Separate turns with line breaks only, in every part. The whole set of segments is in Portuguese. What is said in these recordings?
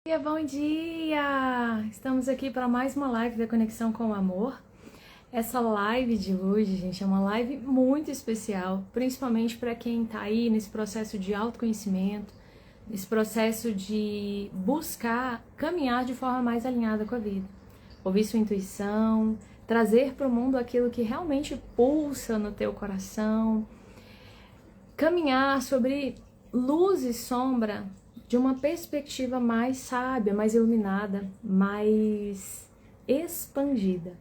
Bom dia! Estamos aqui para mais uma live da Conexão com o Amor. Essa live de hoje, gente, é uma live muito especial, principalmente para quem está aí nesse processo de autoconhecimento, nesse processo de buscar caminhar de forma mais alinhada com a vida. Ouvir sua intuição, trazer para o mundo aquilo que realmente pulsa no teu coração, caminhar sobre luz e sombra de uma perspectiva mais sábia, mais iluminada, mais expandida.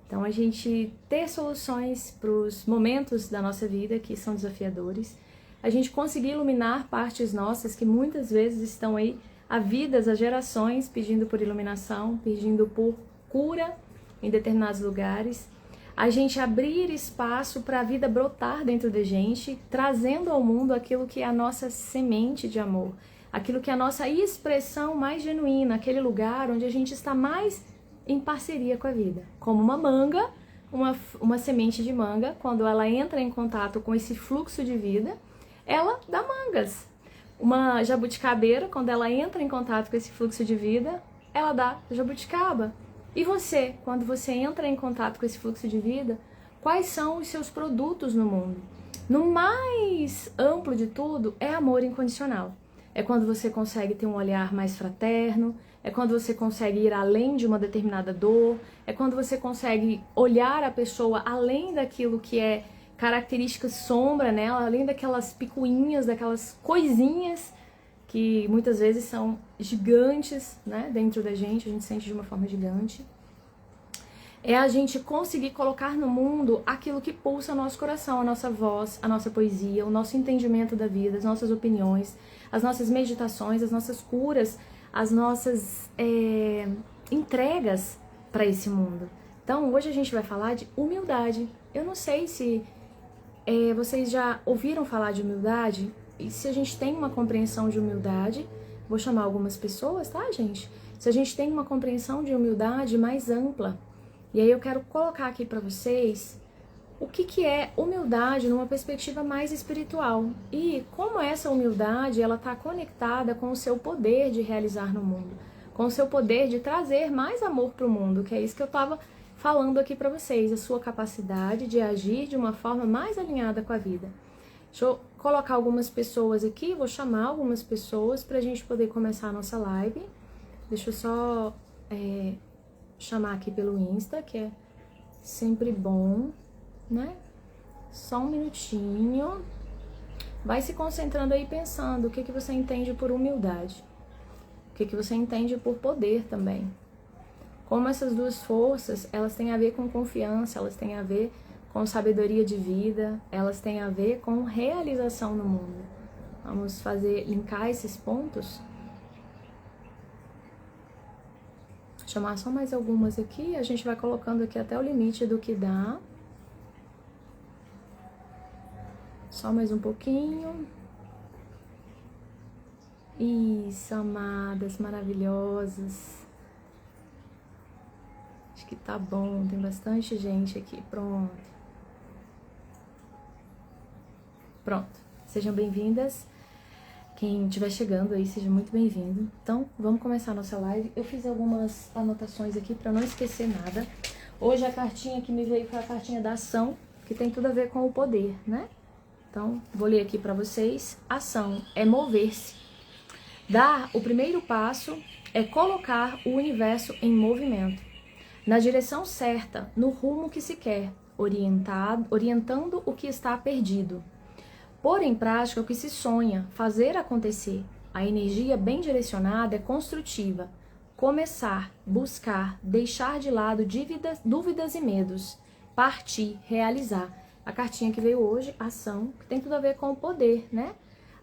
Então, a gente ter soluções para os momentos da nossa vida que são desafiadores, a gente conseguir iluminar partes nossas que muitas vezes estão aí há vidas, há gerações, pedindo por iluminação, pedindo por cura em determinados lugares, a gente abrir espaço para a vida brotar dentro da gente, trazendo ao mundo aquilo que é a nossa semente de amor, aquilo que é a nossa expressão mais genuína, aquele lugar onde a gente está mais em parceria com a vida. Como uma manga, uma semente de manga, quando ela entra em contato com esse fluxo de vida, ela dá mangas. Uma jabuticabeira, quando ela entra em contato com esse fluxo de vida, ela dá jabuticaba. E você, quando você entra em contato com esse fluxo de vida, quais são os seus produtos no mundo? No mais amplo de tudo, é amor incondicional. É quando você consegue ter um olhar mais fraterno, é quando você consegue ir além de uma determinada dor, é quando você consegue olhar a pessoa além daquilo que é característica sombra nela, além daquelas picuinhas, daquelas coisinhas que muitas vezes são gigantes, né, dentro da gente, a gente sente de uma forma gigante. É a gente conseguir colocar no mundo aquilo que pulsa o nosso coração, a nossa voz, a nossa poesia, o nosso entendimento da vida, as nossas opiniões, as nossas meditações, as nossas curas, as nossas entregas para esse mundo. Então, hoje a gente vai falar de humildade. Eu não sei se vocês já ouviram falar de humildade, e se a gente tem uma compreensão de humildade, vou chamar algumas pessoas, tá, gente? Se a gente tem uma compreensão de humildade mais ampla, e aí eu quero colocar aqui para vocês o que é humildade numa perspectiva mais espiritual e como essa humildade ela está conectada com o seu poder de realizar no mundo, com o seu poder de trazer mais amor para o mundo, que é isso que eu estava falando aqui para vocês, a sua capacidade de agir de uma forma mais alinhada com a vida. Deixa eu colocar algumas pessoas aqui, vou chamar algumas pessoas para a gente poder começar a nossa live. Deixa eu só chamar aqui pelo Insta, que é sempre bom, né? Só um minutinho. Vai se concentrando aí pensando o que você entende por humildade. O que você entende por poder também. Como essas duas forças, elas têm a ver com confiança, elas têm a ver com sabedoria de vida, elas têm a ver com realização no mundo. Vamos linkar esses pontos. Chamar só mais algumas aqui, a gente vai colocando aqui até o limite do que dá. Só mais um pouquinho. Isso, amadas, maravilhosas. Acho que tá bom, tem bastante gente aqui, pronto. Pronto, sejam bem-vindas. Quem estiver chegando aí, seja muito bem-vindo. Então, vamos começar a nossa live. Eu fiz algumas anotações aqui para não esquecer nada. Hoje a cartinha que me veio foi a cartinha da ação, que tem tudo a ver com o poder, né? Então, vou ler aqui para vocês. Ação é mover-se. Dar o primeiro passo é colocar o universo em movimento, na direção certa, no rumo que se quer, orientando o que está perdido. Pôr em prática o que se sonha, fazer acontecer. A energia bem direcionada é construtiva. Começar, buscar, deixar de lado dúvidas e medos. Partir, realizar. A cartinha que veio hoje, ação, que tem tudo a ver com o poder, né?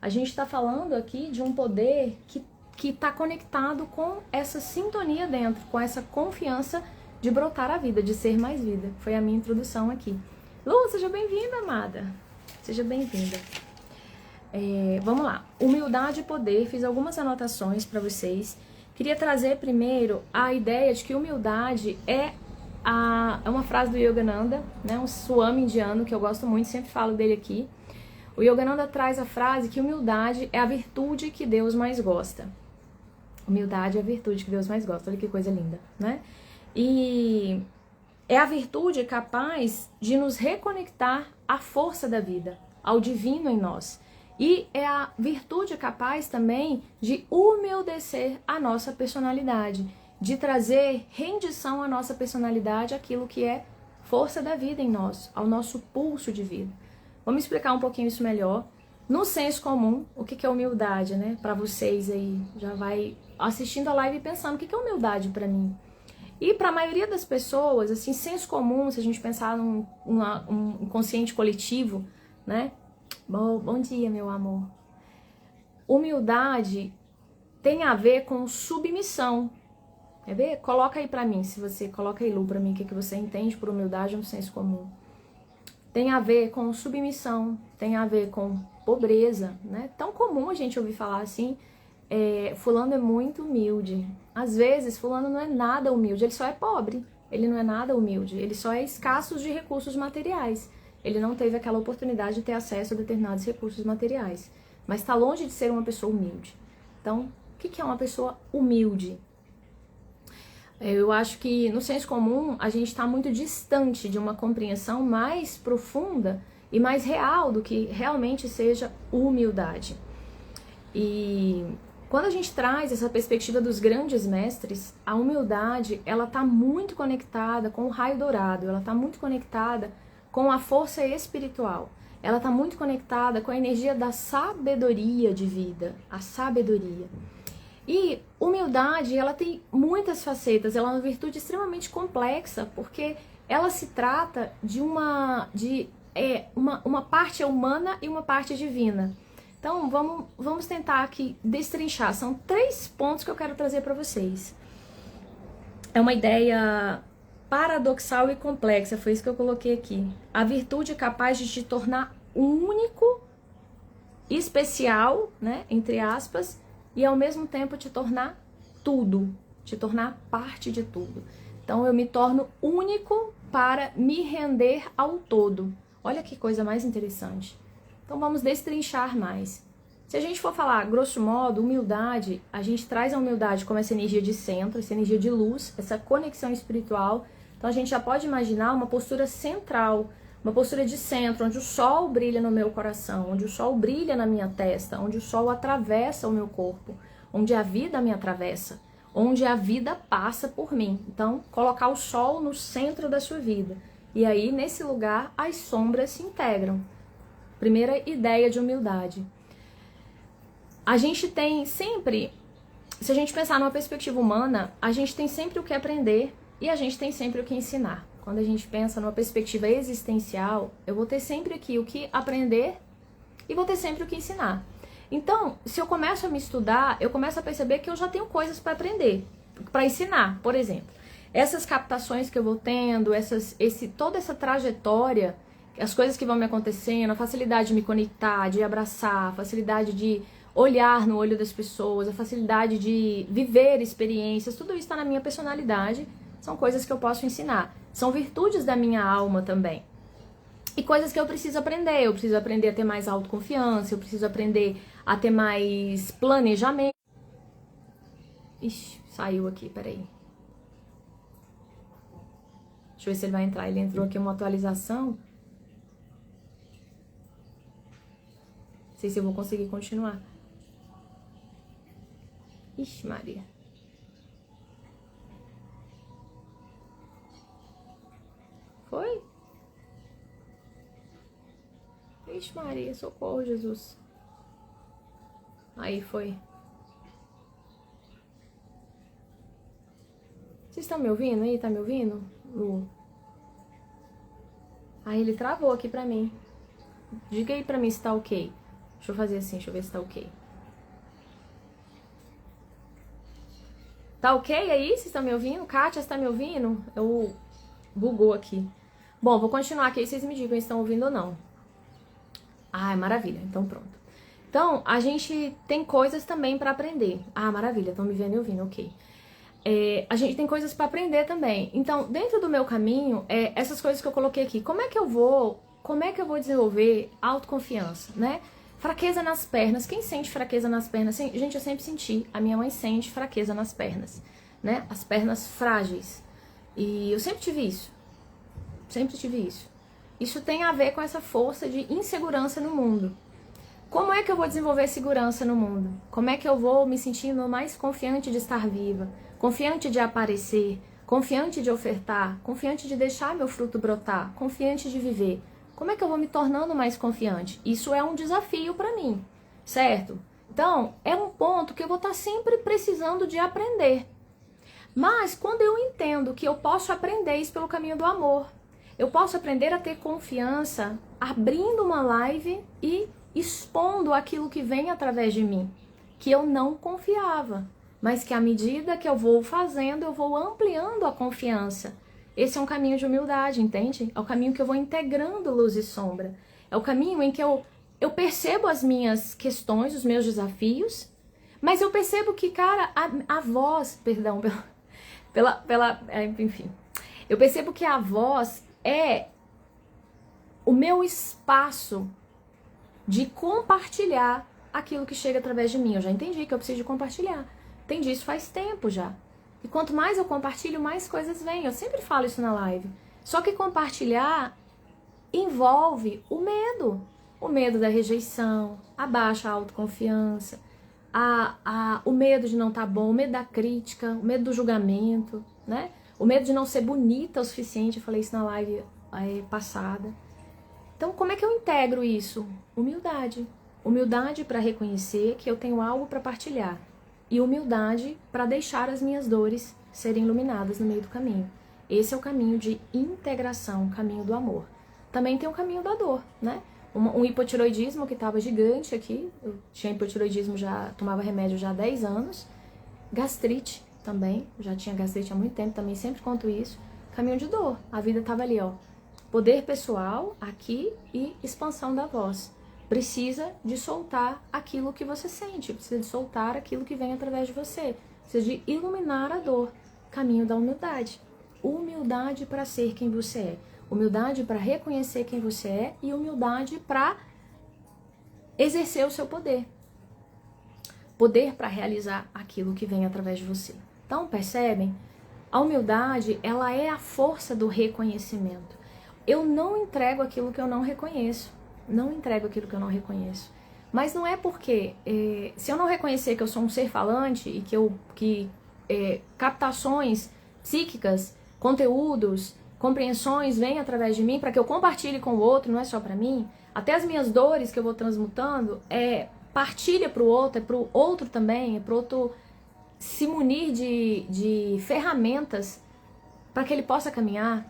A gente está falando aqui de um poder que está conectado com essa sintonia dentro, com essa confiança de brotar a vida, de ser mais vida. Foi a minha introdução aqui. Lu, seja bem-vinda, amada. Seja bem-vinda. Vamos lá. Humildade e poder. Fiz algumas anotações para vocês. Queria trazer primeiro a ideia de que humildade é uma frase do Yogananda, né? Um swami indiano que eu gosto muito, sempre falo dele aqui. O Yogananda traz a frase que humildade é a virtude que Deus mais gosta. Humildade é a virtude que Deus mais gosta. Olha que coisa linda, né? E é a virtude capaz de nos reconectar à força da vida, ao divino em nós. E é a virtude capaz também de umedecer a nossa personalidade, de trazer rendição à nossa personalidade, aquilo que é força da vida em nós, ao nosso pulso de vida. Vamos explicar um pouquinho isso melhor. No senso comum, o que é humildade, né? Para vocês aí, já vai assistindo a live e pensando, o que é humildade para mim? E para a maioria das pessoas, assim, senso comum, se a gente pensar num inconsciente coletivo, né? Bom dia, meu amor. Humildade tem a ver com submissão. Quer ver? Coloca aí pra mim, se você coloca aí, Lu, pra mim, o que você entende por humildade no senso comum. Tem a ver com submissão, tem a ver com pobreza, né? Tão comum a gente ouvir falar assim, fulano é muito humilde. Às vezes, fulano não é nada humilde, ele só é pobre. Ele não é nada humilde, ele só é escasso de recursos materiais. Ele não teve aquela oportunidade de ter acesso a determinados recursos materiais. Mas está longe de ser uma pessoa humilde. Então, o que é uma pessoa humilde? Eu acho que no senso comum a gente está muito distante de uma compreensão mais profunda e mais real do que realmente seja humildade. E quando a gente traz essa perspectiva dos grandes mestres, a humildade ela está muito conectada com o raio dourado, ela está muito conectada com a força espiritual. Ela está muito conectada com a energia da sabedoria de vida, a sabedoria. E humildade, ela tem muitas facetas, ela é uma virtude extremamente complexa, porque ela se trata de uma parte humana e uma parte divina. Então, vamos tentar aqui destrinchar. São 3 pontos que eu quero trazer para vocês. É uma ideia paradoxal e complexa, foi isso que eu coloquei aqui. A virtude é capaz de te tornar único, especial, né, entre aspas, e ao mesmo tempo te tornar tudo, te tornar parte de tudo. Então eu me torno único para me render ao todo. Olha que coisa mais interessante. Então vamos destrinchar mais. Se a gente for falar, grosso modo, humildade, a gente traz a humildade como essa energia de centro, essa energia de luz, essa conexão espiritual. Então a gente já pode imaginar uma postura central, uma postura de centro, onde o sol brilha no meu coração, onde o sol brilha na minha testa, onde o sol atravessa o meu corpo, onde a vida me atravessa, onde a vida passa por mim. Então, colocar o sol no centro da sua vida. E aí, nesse lugar, as sombras se integram. Primeira ideia de humildade. A gente tem sempre, se a gente pensar numa perspectiva humana, a gente tem sempre o que aprender e a gente tem sempre o que ensinar. Quando a gente pensa numa perspectiva existencial, eu vou ter sempre aqui o que aprender e vou ter sempre o que ensinar. Então, se eu começo a me estudar, eu começo a perceber que eu já tenho coisas para aprender, para ensinar, por exemplo. Essas captações que eu vou tendo, toda essa trajetória, as coisas que vão me acontecendo, a facilidade de me conectar, de abraçar, a facilidade de olhar no olho das pessoas, a facilidade de viver experiências, tudo isso está na minha personalidade, são coisas que eu posso ensinar. São virtudes da minha alma também. E coisas que eu preciso aprender. Eu preciso aprender a ter mais autoconfiança, eu preciso aprender a ter mais planejamento. Ixi, saiu aqui, peraí. Deixa eu ver se ele vai entrar. Ele entrou aqui uma atualização. Não sei se eu vou conseguir continuar. Ixi, Maria. Foi? Ixi, Maria, socorro, Jesus. Aí, foi. Vocês estão me ouvindo aí? Tá me ouvindo? Lu? Aí, ele travou aqui pra mim. Diga aí pra mim se tá ok. Deixa eu fazer assim, deixa eu ver se tá ok. Tá ok aí? Vocês estão me ouvindo? Kátia, você tá me ouvindo? Eu... Bugou aqui. Bom, vou continuar aqui, vocês me digam se estão ouvindo ou não. Ah, maravilha, então pronto. Então, a gente tem coisas também para aprender. Ah, maravilha, estão me vendo e ouvindo, ok. A gente tem coisas para aprender também. Então, dentro do meu caminho, essas coisas que eu coloquei aqui, como é que eu vou desenvolver autoconfiança, né? Fraqueza nas pernas. Quem sente fraqueza nas pernas? Gente, eu sempre senti. A minha mãe sente fraqueza nas pernas, né? As pernas frágeis. E eu sempre tive isso. Sempre tive isso. Isso tem a ver com essa força de insegurança no mundo. Como é que eu vou desenvolver segurança no mundo? Como é que eu vou me sentindo mais confiante de estar viva? Confiante de aparecer? Confiante de ofertar? Confiante de deixar meu fruto brotar? Confiante de viver? Como é que eu vou me tornando mais confiante? Isso é um desafio para mim, certo? Então, é um ponto que eu vou estar sempre precisando de aprender. Mas quando eu entendo que eu posso aprender isso pelo caminho do amor, eu posso aprender a ter confiança abrindo uma live e expondo aquilo que vem através de mim, que eu não confiava, mas que à medida que eu vou fazendo, eu vou ampliando a confiança. Esse é um caminho de humildade, entende? É o caminho que eu vou integrando luz e sombra. É o caminho em que eu percebo as minhas questões, os meus desafios, mas eu percebo que, cara, a voz, perdão, enfim, eu percebo que a voz é o meu espaço de compartilhar aquilo que chega através de mim. Eu já entendi que eu preciso de compartilhar. Entendi isso faz tempo já. E quanto mais eu compartilho, mais coisas vêm. Eu sempre falo isso na live. Só que compartilhar envolve o medo. O medo da rejeição, a baixa autoconfiança, o medo de não estar bom, o medo da crítica, o medo do julgamento, né? O medo de não ser bonita o suficiente. Eu falei isso na live passada. Então, como é que eu integro isso? Humildade. Humildade para reconhecer que eu tenho algo para partilhar. E humildade para deixar as minhas dores serem iluminadas no meio do caminho. Esse é o caminho de integração, o caminho do amor. Também tem o caminho da dor, né? Um hipotiroidismo que estava gigante aqui. Eu tinha hipotiroidismo, já tomava remédio já há 10 anos. Gastrite também. Já tinha gastrite há muito tempo, também sempre conto isso. Caminho de dor. A vida estava ali, ó. Poder pessoal aqui e expansão da voz. Precisa de soltar aquilo que você sente, precisa de soltar aquilo que vem através de você, precisa de iluminar a dor. Caminho da humildade. Humildade para ser quem você é, humildade para reconhecer quem você é e humildade para exercer o seu poder. Poder para realizar aquilo que vem através de você. Então, percebem? A humildade, ela é a força do reconhecimento. Eu não entrego aquilo que eu não reconheço. Não entrego aquilo que eu não reconheço. Mas não é porque, se eu não reconhecer que eu sou um ser falante e que captações psíquicas, conteúdos, compreensões vêm através de mim para que eu compartilhe com o outro, não é só para mim. Até as minhas dores que eu vou transmutando, partilha para o outro, é para o outro também, é para o outro se munir de ferramentas para que ele possa caminhar.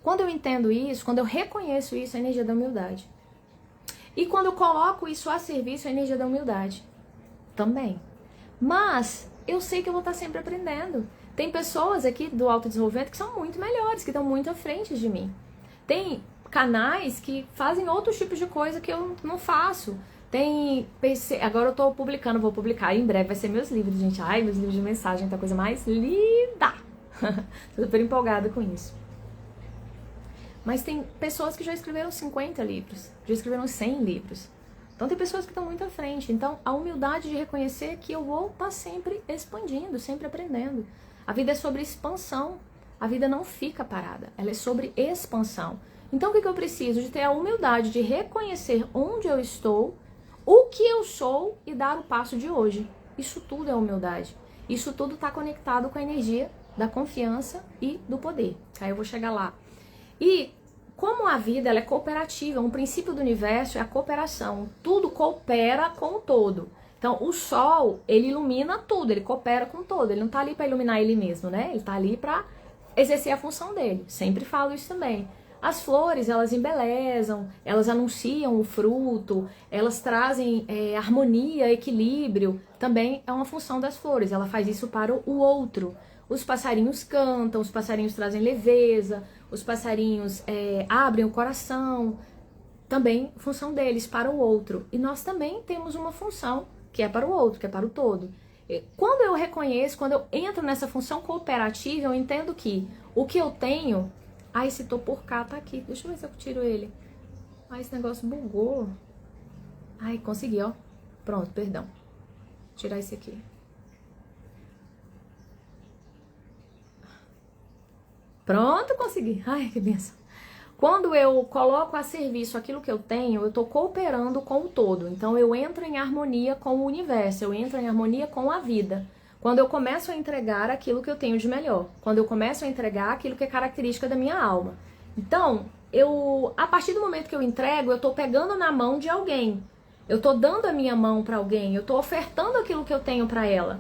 Quando eu entendo isso, quando eu reconheço isso, é a energia da humildade. E quando eu coloco isso a serviço, é a energia da humildade também. Mas eu sei que eu vou estar sempre aprendendo. Tem pessoas aqui do autodesenvolvimento que são muito melhores, que estão muito à frente de mim. Tem canais que fazem outros tipos de coisa que eu não faço. Agora eu tô publicando, vou publicar. Em breve vai ser meus livros, gente. Ai, meus livros de mensagem, tá a coisa mais linda. Tô super empolgada com isso. Mas tem pessoas que já escreveram 50 livros, já escreveram 100 livros. Então tem pessoas que estão muito à frente. Então a humildade de reconhecer que eu vou estar sempre expandindo, sempre aprendendo. A vida é sobre expansão. A vida não fica parada, ela é sobre expansão. Então o que eu preciso? De ter a humildade de reconhecer onde eu estou, o que eu sou e dar o passo de hoje. Isso tudo é humildade. Isso tudo está conectado com a energia da confiança e do poder. Aí eu vou chegar lá. E como a vida ela é cooperativa, um princípio do universo é a cooperação. Tudo coopera com o todo. Então, o sol, ele ilumina tudo, ele coopera com o todo. Ele não está ali para iluminar ele mesmo, né? Ele está ali para exercer a função dele. Sempre falo isso também. As flores, elas embelezam, elas anunciam o fruto, elas trazem harmonia, equilíbrio. Também é uma função das flores, ela faz isso para o outro. Os passarinhos cantam, os passarinhos trazem leveza, os passarinhos abrem o coração, também função deles para o outro. E nós também temos uma função que é para o outro, que é para o todo. Quando eu reconheço, quando eu entro nessa função cooperativa, eu entendo que o que eu tenho... Ah, esse tô por cá tá aqui, deixa eu ver se eu tiro ele. Ah, esse negócio bugou. Ai, consegui, ó. Pronto, perdão. Vou tirar isso aqui. Pronto, consegui. Ai, que benção. Quando eu coloco a serviço aquilo que eu tenho, eu estou cooperando com o todo. Então eu entro em harmonia com o universo, eu entro em harmonia com a vida. Quando eu começo a entregar aquilo que eu tenho de melhor. Quando eu começo a entregar aquilo que é característica da minha alma. Então, a partir do momento que eu entrego, eu estou pegando na mão de alguém. Eu estou dando a minha mão para alguém, eu estou ofertando aquilo que eu tenho para ela.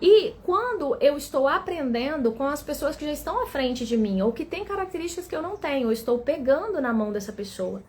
E quando eu estou aprendendo com as pessoas que já estão à frente de mim, ou que têm características que eu não tenho, eu estou pegando na mão dessa pessoa.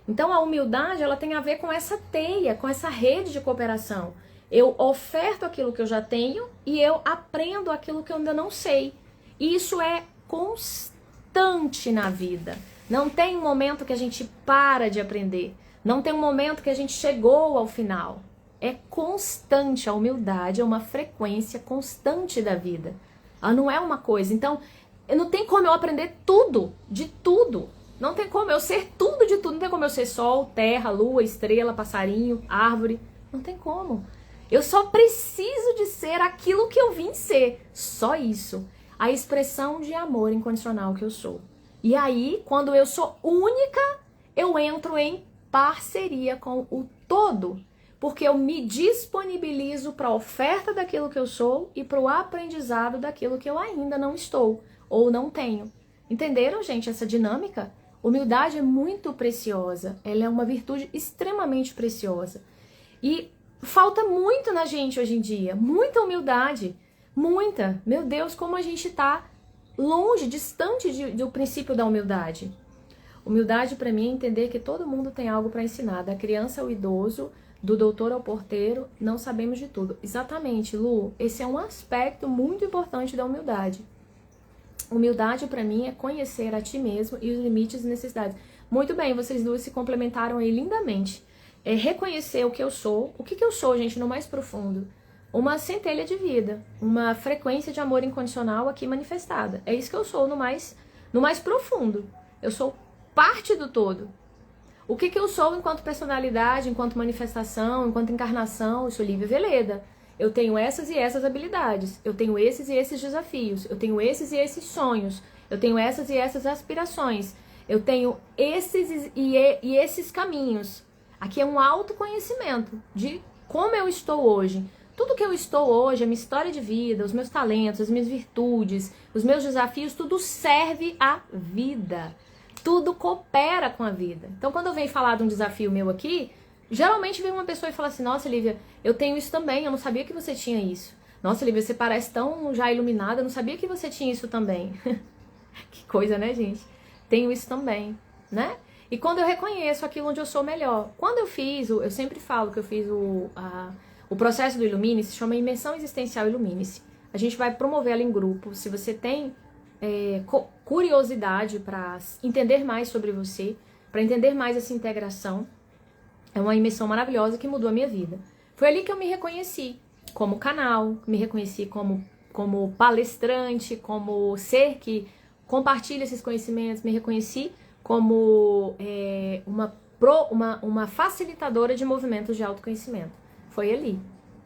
Então a humildade, ela tem a ver com essa teia, com essa rede de cooperação. Eu oferto aquilo que eu já tenho e eu aprendo aquilo que eu ainda não sei. E isso é constante na vida. Não tem um momento que a gente para de aprender. Não tem um momento que a gente chegou ao final. É constante, a humildade é uma frequência constante da vida. Ela não é uma coisa. Então, não tem como eu aprender tudo, de tudo. Não tem como eu ser tudo de tudo. Não tem como eu ser sol, terra, lua, estrela, passarinho, árvore. Não tem como. Eu só preciso de ser aquilo que eu vim ser. Só isso. A expressão de amor incondicional que eu sou. E aí, quando eu sou única, eu entro em parceria com o todo. Porque eu me disponibilizo para a oferta daquilo que eu sou e para o aprendizado daquilo que eu ainda não estou ou não tenho. Entenderam, gente, essa dinâmica? Humildade é muito preciosa. Ela é uma virtude extremamente preciosa. E falta muito na gente hoje em dia. Muita humildade. Muita. Meu Deus, como a gente está longe, distante do princípio da humildade. Humildade para mim é entender que todo mundo tem algo para ensinar. Da criança ao idoso, do doutor ao porteiro, não sabemos de tudo. Exatamente, Lu, esse é um aspecto muito importante da humildade. Humildade para mim é conhecer a ti mesmo e os limites e necessidades. Muito bem, vocês duas se complementaram aí lindamente. É reconhecer o que eu sou. O que eu sou, gente, no mais profundo? Uma centelha de vida, uma frequência de amor incondicional aqui manifestada. É isso que eu sou no mais profundo. Eu sou parte do todo. O que eu sou enquanto personalidade, enquanto manifestação, enquanto encarnação? Eu sou Lívia Veleda. Eu tenho essas e essas habilidades. Eu tenho esses e esses desafios. Eu tenho esses e esses sonhos. Eu tenho essas e essas aspirações. Eu tenho esses e esses caminhos. Aqui é um autoconhecimento de como eu estou hoje. Tudo que eu estou hoje, a minha história de vida, os meus talentos, as minhas virtudes, os meus desafios, tudo serve à vida. Tudo coopera com a vida. Então, quando eu venho falar de um desafio meu aqui, geralmente vem uma pessoa e fala assim: nossa, Lívia, eu tenho isso também, eu não sabia que você tinha isso. Nossa, Lívia, você parece tão já iluminada, eu não sabia que você tinha isso também. Que coisa, né, gente? Tenho isso também, né? E quando eu reconheço aquilo onde eu sou melhor. Quando eu sempre falo que eu fiz o processo do Ilumine-se, se chama Imersão Existencial Ilumine-se. A gente vai promover ela em grupo. Se você tem curiosidade para entender mais sobre você, para entender mais essa integração, é uma imersão maravilhosa que mudou a minha vida. Foi ali que eu me reconheci como canal, me reconheci como palestrante, como ser que compartilha esses conhecimentos, me reconheci como uma facilitadora de movimentos de autoconhecimento. Foi ali.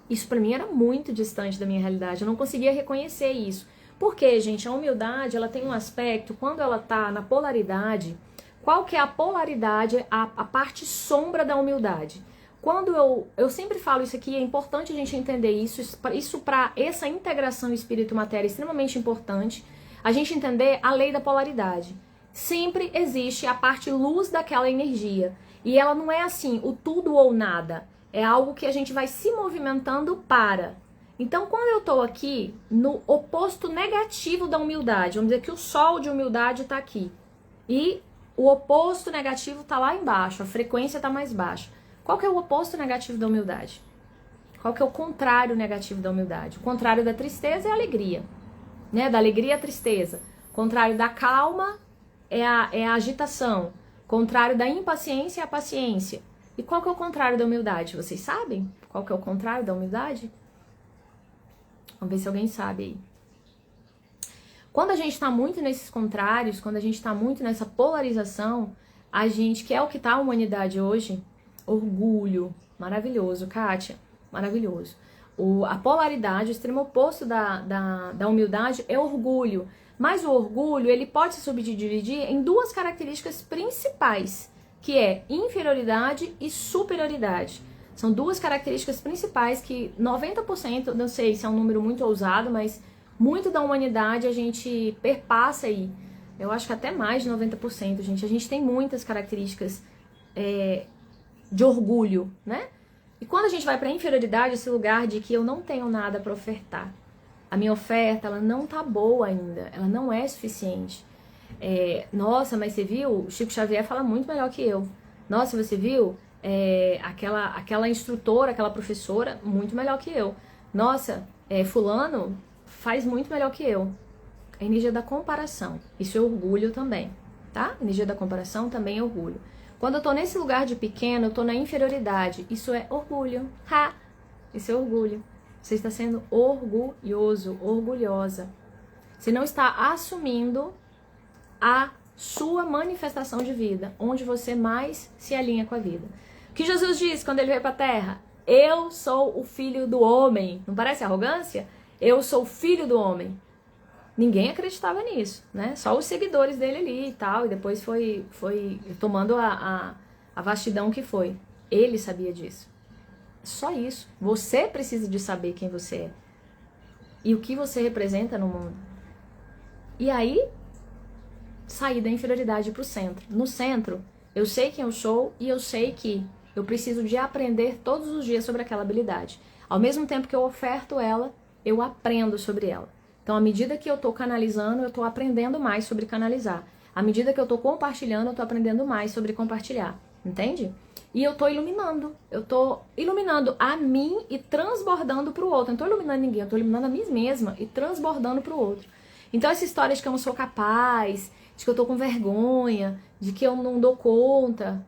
Isso para mim era muito distante da minha realidade, eu não conseguia reconhecer isso. Porque, gente, a humildade, ela tem um aspecto, quando ela tá na polaridade, qual que é a polaridade, a parte sombra da humildade? Quando eu sempre falo isso aqui, é importante a gente entender isso para essa integração espírito-matéria é extremamente importante, a gente entender a lei da polaridade. Sempre existe a parte luz daquela energia, e ela não é assim, o tudo ou nada, é algo que a gente vai se movimentando para... Então, quando eu estou aqui no oposto negativo da humildade, vamos dizer que o sol de humildade está aqui, e o oposto negativo está lá embaixo, a frequência está mais baixa. Qual que é o oposto negativo da humildade? Qual que é o contrário negativo da humildade? O contrário da tristeza é a alegria, né? Da alegria é a tristeza. O contrário da calma é a agitação. O contrário da impaciência é a paciência. E qual que é o contrário da humildade? Vocês sabem? Qual que é o contrário da humildade? Vamos ver se alguém sabe aí. Quando a gente está muito nesses contrários, quando a gente está muito nessa polarização, a gente, que é o que está a humanidade hoje, Orgulho, maravilhoso, Kátia, maravilhoso. A polaridade, o extremo oposto da humildade é orgulho. Mas o orgulho, ele pode se subdividir em duas características principais, que é inferioridade e superioridade. São duas características principais que 90%, não sei se é um número muito ousado, mas muito da humanidade a gente perpassa aí. Eu acho que até mais de 90%, gente. A gente tem muitas características de orgulho, né? E quando a gente vai para a inferioridade, esse lugar de que eu não tenho nada para ofertar, a minha oferta, ela não tá boa ainda, ela não é suficiente. Nossa, mas você viu? O Chico Xavier fala muito melhor que eu. Nossa, você viu? Aquela instrutora, aquela professora, muito melhor que eu. Nossa, fulano faz muito melhor que eu. A energia da comparação, isso é orgulho também, tá? A energia da comparação também é orgulho. Quando eu tô nesse lugar de pequeno, eu tô na inferioridade, isso é orgulho. Isso é orgulho. Você está sendo orgulhoso, orgulhosa. Você não está assumindo a sua manifestação de vida, onde você mais se alinha com a vida. O que Jesus disse quando ele veio para a Terra? Eu sou o filho do homem. Não parece arrogância? Eu sou o filho do homem. Ninguém acreditava nisso, né? Só os seguidores dele ali e tal, e depois foi tomando a vastidão que foi. Ele sabia disso. Só isso. Você precisa de saber quem você é e o que você representa no mundo. E aí, sair da inferioridade para o centro. No centro, eu sei quem eu sou e eu sei que eu preciso de aprender todos os dias sobre aquela habilidade. Ao mesmo tempo que eu oferto ela, eu aprendo sobre ela. Então, à medida que eu estou canalizando, eu estou aprendendo mais sobre canalizar. À medida que eu estou compartilhando, eu estou aprendendo mais sobre compartilhar. Entende? E eu estou iluminando. Eu estou iluminando a mim e transbordando para o outro. Eu não estou iluminando ninguém, eu estou iluminando a mim mesma e transbordando para o outro. Então, essa história de que eu não sou capaz, de que eu estou com vergonha, de que eu não dou conta,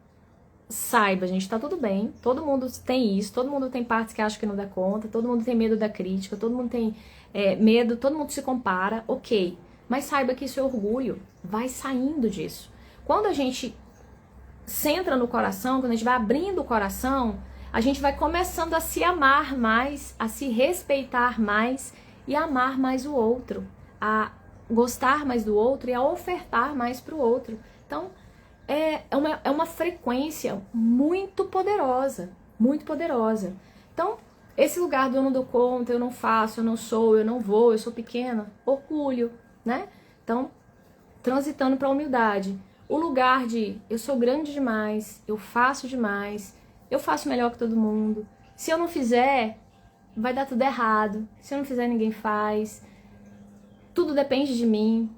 saiba, gente, tá tudo bem. Todo mundo tem isso, todo mundo tem partes que acha que não dá conta, todo mundo tem medo da crítica, todo mundo tem medo, todo mundo se compara, ok. Mas saiba que isso é orgulho, vai saindo disso. Quando a gente centra no coração, quando a gente vai abrindo o coração, a gente vai começando a se amar mais, a se respeitar mais e a amar mais o outro, a gostar mais do outro e a ofertar mais para o outro. Então, é uma frequência muito poderosa, muito poderosa. Então, esse lugar do eu não dou conta, eu não faço, eu não sou, eu não vou, eu sou pequena, orgulho, né? Então, transitando para a humildade. O lugar de eu sou grande demais, eu faço demais, eu faço melhor que todo mundo. Se eu não fizer, vai dar tudo errado. Se eu não fizer, ninguém faz. Tudo depende de mim.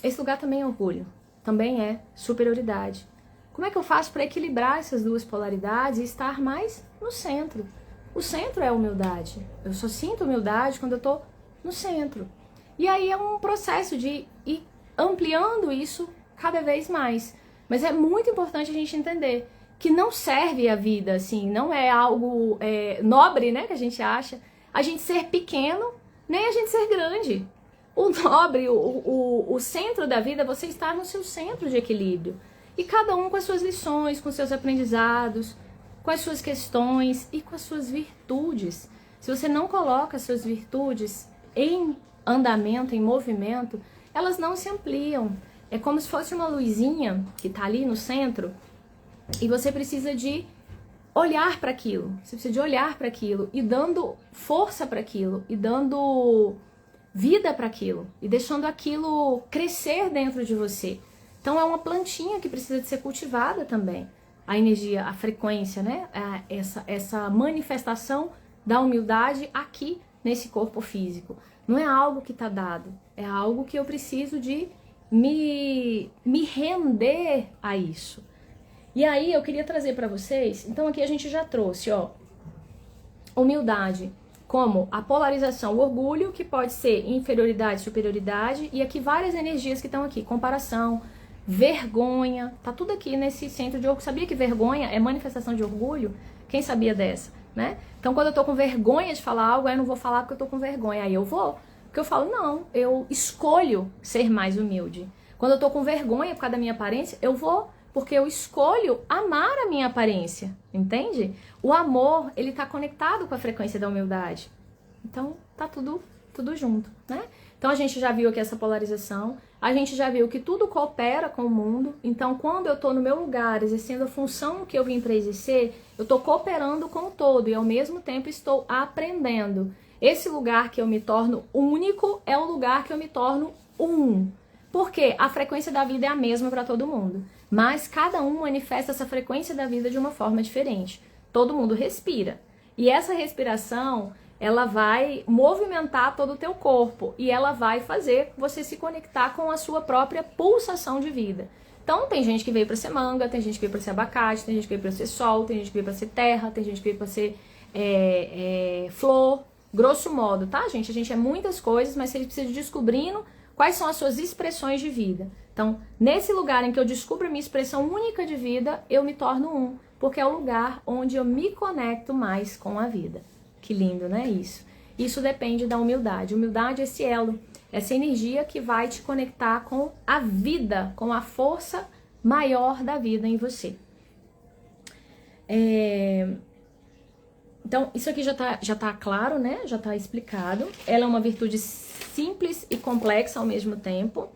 Esse lugar também é orgulho, também é superioridade. Como é que eu faço para equilibrar essas duas polaridades e estar mais no centro? O centro é a humildade. Eu só sinto humildade quando eu estou no centro. E aí é um processo de ir ampliando isso cada vez mais. Mas é muito importante a gente entender que não serve a vida, assim, não é algo nobre, né, que a gente acha, a gente ser pequeno, nem a gente ser grande. O nobre, o centro da vida é você estar no seu centro de equilíbrio. E cada um com as suas lições, com seus aprendizados, com as suas questões e com as suas virtudes. Se você não coloca as suas virtudes em andamento, em movimento, elas não se ampliam. É como se fosse uma luzinha que está ali no centro e você precisa de olhar para aquilo. Você precisa de olhar para aquilo e dando força para aquilo e dando vida para aquilo e deixando aquilo crescer dentro de você. Então é uma plantinha que precisa de ser cultivada também. A energia, a frequência, né? Essa manifestação da humildade aqui nesse corpo físico. Não é algo que está dado, é algo que eu preciso de me render a isso. E aí eu queria trazer para vocês, então aqui a gente já trouxe, ó, humildade como a polarização, o orgulho, que pode ser inferioridade, superioridade, e aqui várias energias que estão aqui, comparação, vergonha, tá tudo aqui nesse centro de orgulho. Sabia que vergonha é manifestação de orgulho? Quem sabia dessa, né? Então quando eu tô com vergonha de falar algo, aí eu não vou falar porque eu tô com vergonha, aí eu vou. Porque eu falo, não, eu escolho ser mais humilde. Quando eu tô com vergonha por causa da minha aparência, eu vou porque eu escolho amar a minha aparência, entende? O amor, ele tá conectado com a frequência da humildade. Então, tá tudo junto, né? Então, a gente já viu aqui essa polarização, a gente já viu que tudo coopera com o mundo. Então, quando eu tô no meu lugar, exercendo a função que eu vim para exercer, eu tô cooperando com o todo e, ao mesmo tempo, estou aprendendo. Esse lugar que eu me torno único é o lugar que eu me torno um. Porque a frequência da vida é a mesma para todo mundo, mas cada um manifesta essa frequência da vida de uma forma diferente. Todo mundo respira. E essa respiração, ela vai movimentar todo o teu corpo e ela vai fazer você se conectar com a sua própria pulsação de vida. Então, tem gente que veio para ser manga, tem gente que veio para ser abacate, tem gente que veio para ser sol, tem gente que veio para ser terra, tem gente que veio para ser flor. Grosso modo, tá, gente? A gente é muitas coisas, mas você precisa ir descobrindo quais são as suas expressões de vida. Então, nesse lugar em que eu descubro a minha expressão única de vida, eu me torno um, porque é o lugar onde eu me conecto mais com a vida. Que lindo, né, isso? Isso depende da humildade. Humildade é esse elo, essa energia que vai te conectar com a vida, com a força maior da vida em você. Então, isso aqui já tá claro, né? Já tá explicado. Ela é uma virtude simples e complexa ao mesmo tempo.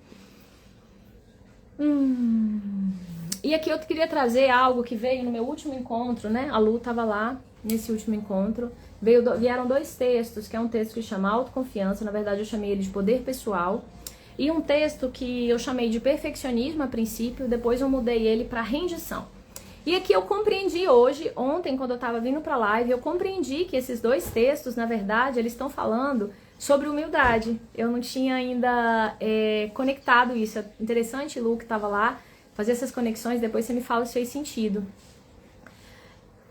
E aqui eu queria trazer algo que veio no meu último encontro, né? A Lu tava lá nesse último encontro. Vieram 2 textos, que é um texto que chama Autoconfiança, na verdade eu chamei ele de Poder Pessoal. E um texto que eu chamei de Perfeccionismo a princípio, depois eu mudei ele para Rendição. E aqui eu compreendi hoje, ontem, quando eu estava vindo para a live, eu compreendi que esses 2 textos, na verdade, eles estão falando sobre humildade. Eu não tinha ainda conectado isso. É interessante, Lu, que estava lá, fazer essas conexões, depois você me fala se fez sentido.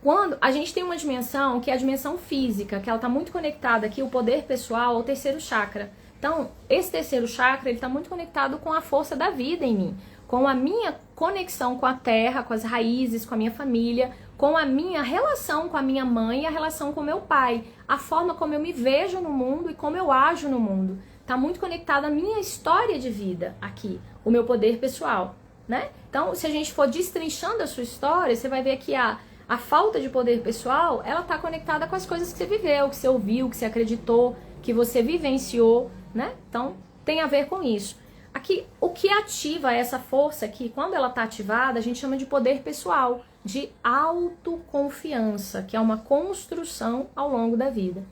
Quando a gente tem uma dimensão, que é a dimensão física, que ela está muito conectada aqui, o poder pessoal, ao 3º chakra. Então, esse 3º chakra, ele está muito conectado com a força da vida em mim, com a minha conexão com a terra, com as raízes, com a minha família, com a minha relação com a minha mãe e a relação com o meu pai, a forma como eu me vejo no mundo e como eu ajo no mundo. Está muito conectada à minha história de vida aqui, o meu poder pessoal, né? Então, se a gente for destrinchando a sua história, você vai ver que a falta de poder pessoal, ela está conectada com as coisas que você viveu, que você ouviu, que você acreditou, que você vivenciou, né? Então, tem a ver com isso. Aqui, o que ativa essa força aqui, quando ela está ativada, a gente chama de poder pessoal, de autoconfiança, que é uma construção ao longo da vida.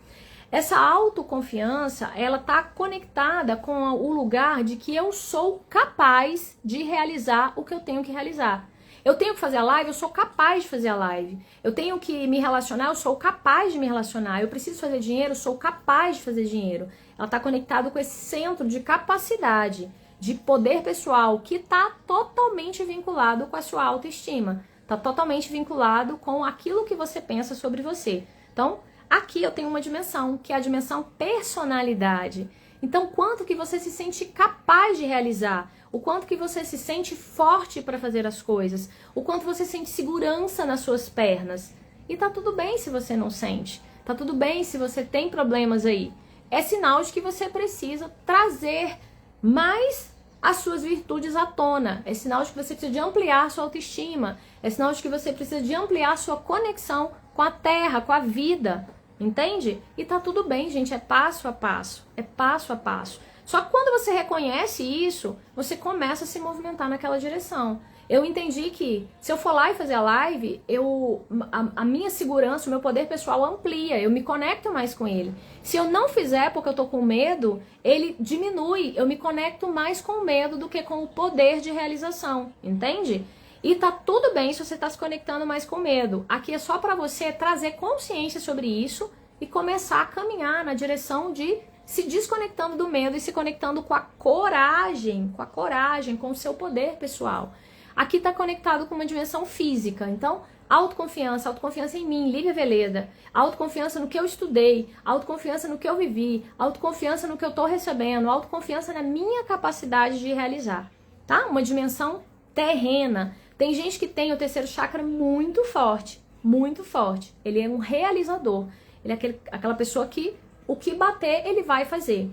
Essa autoconfiança, ela está conectada com o lugar de que eu sou capaz de realizar o que eu tenho que realizar. Eu tenho que fazer a live, eu sou capaz de fazer a live. Eu tenho que me relacionar, eu sou capaz de me relacionar. Eu preciso fazer dinheiro, eu sou capaz de fazer dinheiro. Ela está conectada com esse centro de capacidade, de poder pessoal, que está totalmente vinculado com a sua autoestima. Está totalmente vinculado com aquilo que você pensa sobre você. Então, aqui eu tenho uma dimensão, que é a dimensão personalidade. Então, quanto que você se sente capaz de realizar? O quanto que você se sente forte para fazer as coisas? O quanto você sente segurança nas suas pernas? E tá tudo bem se você não sente. Tá tudo bem se você tem problemas aí. É sinal de que você precisa trazer mais as suas virtudes à tona. É sinal de que você precisa de ampliar a sua autoestima. É sinal de que você precisa de ampliar a sua conexão com a terra, com a vida. Entende? E tá tudo bem, gente. É passo a passo. É passo a passo. Só que quando você reconhece isso, você começa a se movimentar naquela direção. Eu entendi que se eu for lá e fazer a live, a minha segurança, o meu poder pessoal amplia, eu me conecto mais com ele. Se eu não fizer porque eu tô com medo, ele diminui, eu me conecto mais com o medo do que com o poder de realização, entende? E tá tudo bem se você tá se conectando mais com medo. Aqui é só para você trazer consciência sobre isso e começar a caminhar na direção de se desconectando do medo e se conectando com a coragem, com o seu poder pessoal. Aqui está conectado com uma dimensão física, então autoconfiança em mim, Lívia Veleda, autoconfiança no que eu estudei, autoconfiança no que eu vivi, autoconfiança no que eu estou recebendo, autoconfiança na minha capacidade de realizar, tá? Uma dimensão terrena. Tem gente que tem o 3º chakra muito forte, ele é um realizador, ele é aquela pessoa que o que bater, ele vai fazer.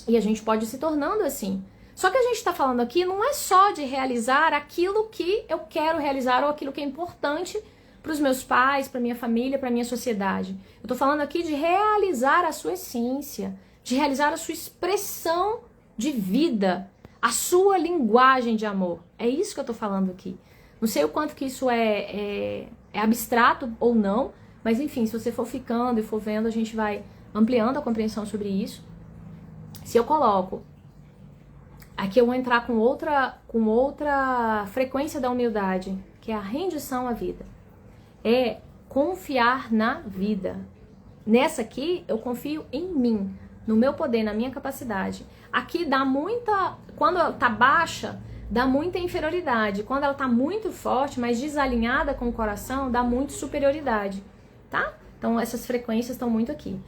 E a gente pode ir se tornando assim. Só que a gente está falando aqui não é só de realizar aquilo que eu quero realizar ou aquilo que é importante para os meus pais, para minha família, para minha sociedade. Eu tô falando aqui de realizar a sua essência, de realizar a sua expressão de vida, a sua linguagem de amor. É isso que eu tô falando aqui. Não sei o quanto que isso é abstrato ou não, mas enfim, se você for ficando e for vendo, a gente vai ampliando a compreensão sobre isso. Se eu coloco, aqui eu vou entrar com outra frequência da humildade, que é a rendição à vida. É confiar na vida. Nessa aqui, eu confio em mim, no meu poder, na minha capacidade. Aqui dá muita... Quando ela tá baixa, dá muita inferioridade. Quando ela tá muito forte, mas desalinhada com o coração, dá muita superioridade, tá? Então, essas frequências estão muito aqui.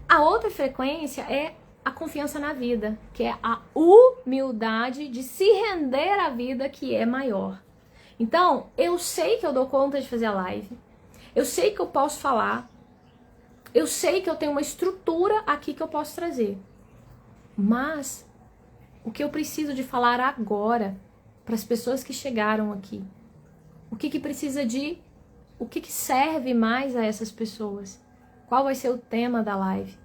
A outra frequência é a confiança na vida, que é a humildade de se render à vida, que é maior. Então, eu sei que eu dou conta de fazer a live, eu sei que eu posso falar, eu sei que eu tenho uma estrutura aqui que eu posso trazer. Mas, o que eu preciso de falar agora, para as pessoas que chegaram aqui, o que precisa de... O que serve mais a essas pessoas? Qual vai ser o tema da live?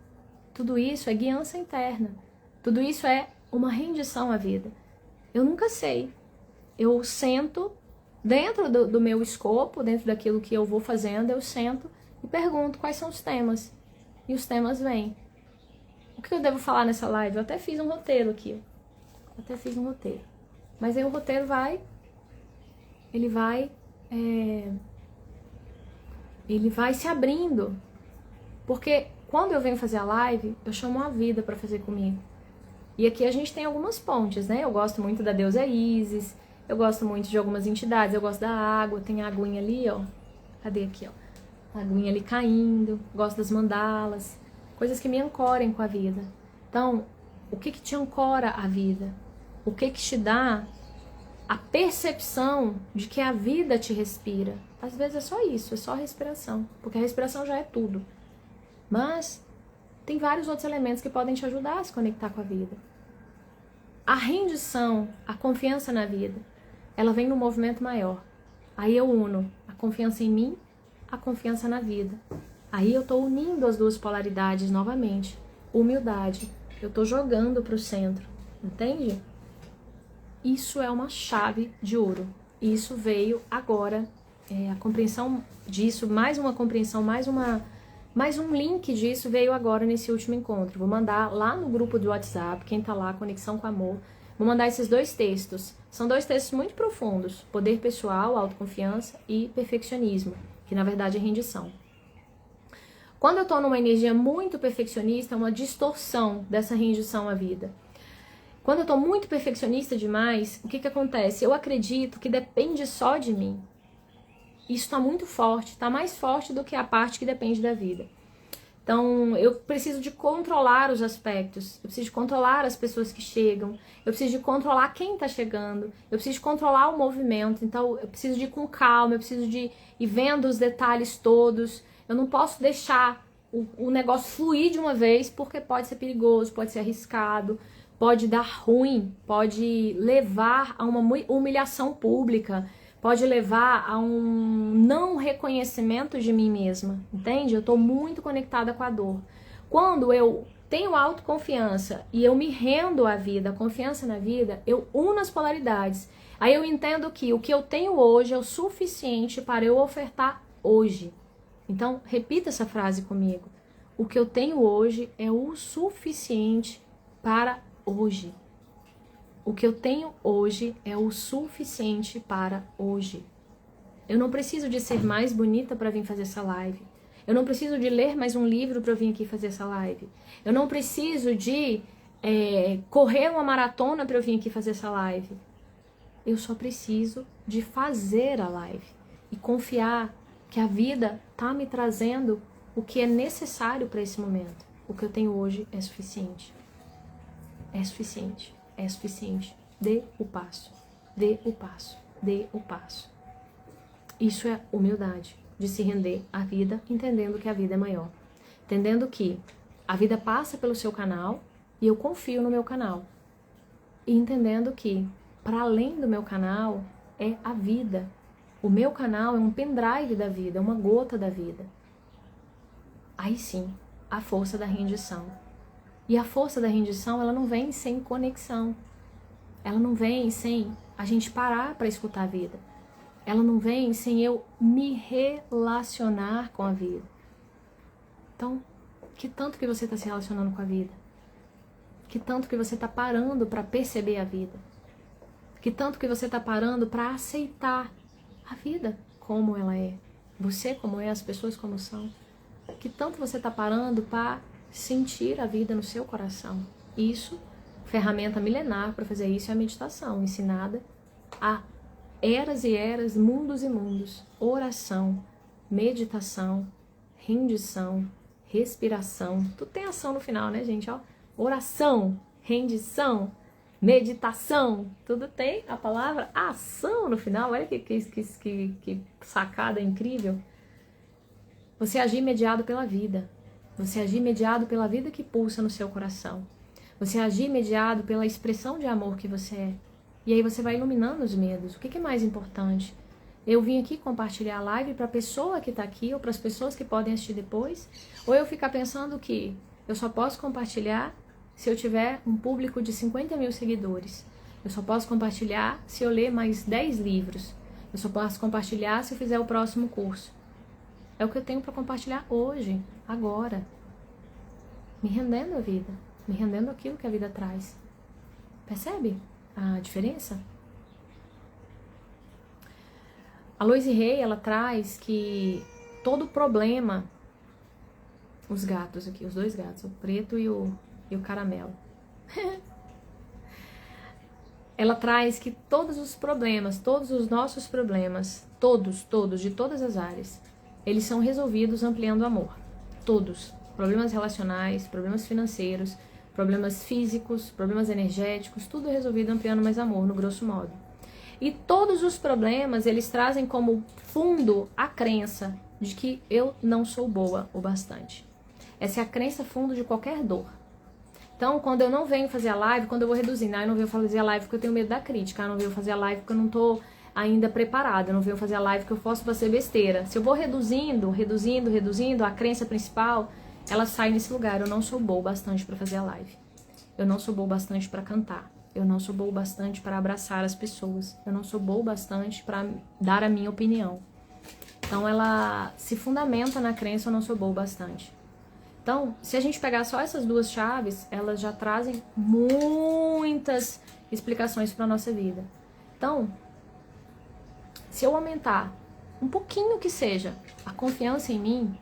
Tudo isso é guiança interna. Tudo isso é uma rendição à vida. Eu nunca sei. Eu sento... Dentro do meu escopo, dentro daquilo que eu vou fazendo, eu sento e pergunto quais são os temas. E os temas vêm. O que eu devo falar nessa live? Eu até fiz um roteiro aqui. Mas aí o roteiro vai... Ele vai se abrindo. Porque quando eu venho fazer a live, eu chamo a vida para fazer comigo. E aqui a gente tem algumas pontes, né? Eu gosto muito da deusa Ísis. Eu gosto muito de algumas entidades, eu gosto da água, tem a aguinha ali, ó. Cadê aqui, ó? A aguinha ali caindo, gosto das mandalas, coisas que me ancorem com a vida. Então, o que te ancora a vida? O que te dá a percepção de que a vida te respira? Às vezes é só isso, é só a respiração, porque a respiração já é tudo. Mas tem vários outros elementos que podem te ajudar a se conectar com a vida. A rendição, a confiança na vida, ela vem num movimento maior. Aí eu uno a confiança em mim, a confiança na vida. Aí eu tô unindo as duas polaridades novamente. Humildade. Eu tô jogando pro centro. Entende? Isso é uma chave de ouro. Isso veio agora. A compreensão disso, mais uma compreensão, mais um link disso veio agora nesse último encontro. Vou mandar lá no grupo do WhatsApp, quem tá lá, Conexão com Amor. Vou mandar esses 2 textos. São 2 textos muito profundos. Poder pessoal, autoconfiança e perfeccionismo, que na verdade é rendição. Quando eu tô numa energia muito perfeccionista, é uma distorção dessa rendição à vida. Quando eu tô muito perfeccionista demais, o que acontece? Eu acredito que depende só de mim. Isso tá muito forte, tá mais forte do que a parte que depende da vida. Então, eu preciso de controlar os aspectos, eu preciso de controlar as pessoas que chegam, eu preciso de controlar quem está chegando, eu preciso de controlar o movimento, então eu preciso de ir com calma, eu preciso de ir vendo os detalhes todos, eu não posso deixar o negócio fluir de uma vez, porque pode ser perigoso, pode ser arriscado, pode dar ruim, pode levar a uma humilhação pública, pode levar a um não reconhecimento de mim mesma, entende? Eu tô muito conectada com a dor. Quando eu tenho autoconfiança e eu me rendo à vida, a confiança na vida, eu uno as polaridades. Aí eu entendo que o que eu tenho hoje é o suficiente para eu ofertar hoje. Então, repita essa frase comigo. O que eu tenho hoje é o suficiente para hoje. O que eu tenho hoje é o suficiente para hoje. Eu não preciso de ser mais bonita para vir fazer essa live. Eu não preciso de ler mais um livro para vir aqui fazer essa live. Eu não preciso de correr uma maratona para eu vir aqui fazer essa live. Eu só preciso de fazer a live e confiar que a vida tá me trazendo o que é necessário para esse momento. O que eu tenho hoje é suficiente. É suficiente. É suficiente. Dê o passo. Dê o passo. Dê o passo. Isso é humildade. De se render à vida, entendendo que a vida é maior. Entendendo que a vida passa pelo seu canal e eu confio no meu canal. e entendendo que, para além do meu canal, é a vida. O meu canal é um pendrive da vida, é uma gota da vida. Aí sim, a força da rendição. E a força da rendição, ela não vem sem conexão. Ela não vem sem a gente parar para escutar a vida. Ela não vem sem eu me relacionar com a vida. Então, que tanto que você está se relacionando com a vida? Que tanto que você está parando para perceber a vida? Que tanto que você está parando para aceitar a vida como ela é? Você como é, as pessoas como são? Que tanto você está parando para sentir a vida no seu coração? Isso, ferramenta milenar para fazer isso é a meditação, ensinada há eras e eras, mundos e mundos. Oração, meditação, rendição, respiração. Tudo tem ação no final, né, gente? Ó, oração, rendição, meditação. Tudo tem a palavra ação no final. Olha que sacada incrível. Você agir mediado pela vida. Você agir mediado pela vida que pulsa no seu coração. Você agir mediado pela expressão de amor que você é. E aí você vai iluminando os medos. O que é mais importante? Eu vim aqui compartilhar a live para a pessoa que está aqui ou para as pessoas que podem assistir depois? Ou eu ficar pensando que eu só posso compartilhar se eu tiver um público de 50 mil seguidores? Eu só posso compartilhar se eu ler mais 10 livros? Eu só posso compartilhar se eu fizer o próximo curso? É o que eu tenho para compartilhar hoje, agora. Me rendendo à vida. Me rendendo àquilo que a vida traz. Percebe a diferença? A Loise Hay, ela traz que todo problema, os gatos aqui, os dois gatos, o preto e o caramelo. Ela traz que todos os problemas, todos os nossos problemas, todos, de todas as áreas, eles são resolvidos ampliando o amor. Todos. Problemas relacionais, problemas financeiros, problemas físicos, problemas energéticos, tudo resolvido ampliando mais amor, no grosso modo. E todos os problemas, eles trazem como fundo a crença de que eu não sou boa o bastante. Essa é a crença fundo de qualquer dor. Então, quando eu não venho fazer a live, quando eu vou reduzindo, eu não venho fazer a live porque eu tenho medo da crítica, eu não venho fazer a live porque eu não tô ainda preparada, eu não venho fazer a live porque eu posso fazer besteira. Se eu vou reduzindo, a crença principal, ela sai nesse lugar. Eu não sou boa o bastante para fazer a live. Eu não sou boa o bastante para cantar. Eu não sou boa o bastante para abraçar as pessoas. Eu não sou boa o bastante para dar a minha opinião. Então ela se fundamenta na crença, eu não sou boa o bastante. Então, se a gente pegar só essas duas chaves, elas já trazem muitas explicações para a nossa vida. Então, se eu aumentar um pouquinho que seja a confiança em mim,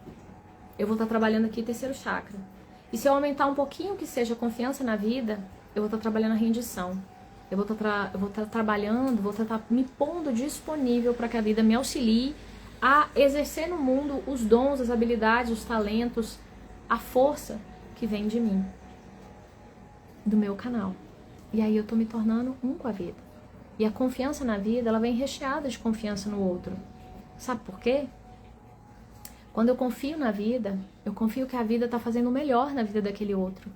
eu vou estar trabalhando aqui terceiro chakra. E se eu aumentar um pouquinho que seja a confiança na vida, eu vou estar trabalhando a rendição. Eu vou estar trabalhando, vou estar me pondo disponível para que a vida me auxilie a exercer no mundo os dons, as habilidades, os talentos, a força que vem de mim, do meu canal. E aí eu tô me tornando um com a vida. E a confiança na vida, ela vem recheada de confiança no outro. Sabe por quê? Quando eu confio na vida, eu confio que a vida tá fazendo o melhor na vida daquele outro.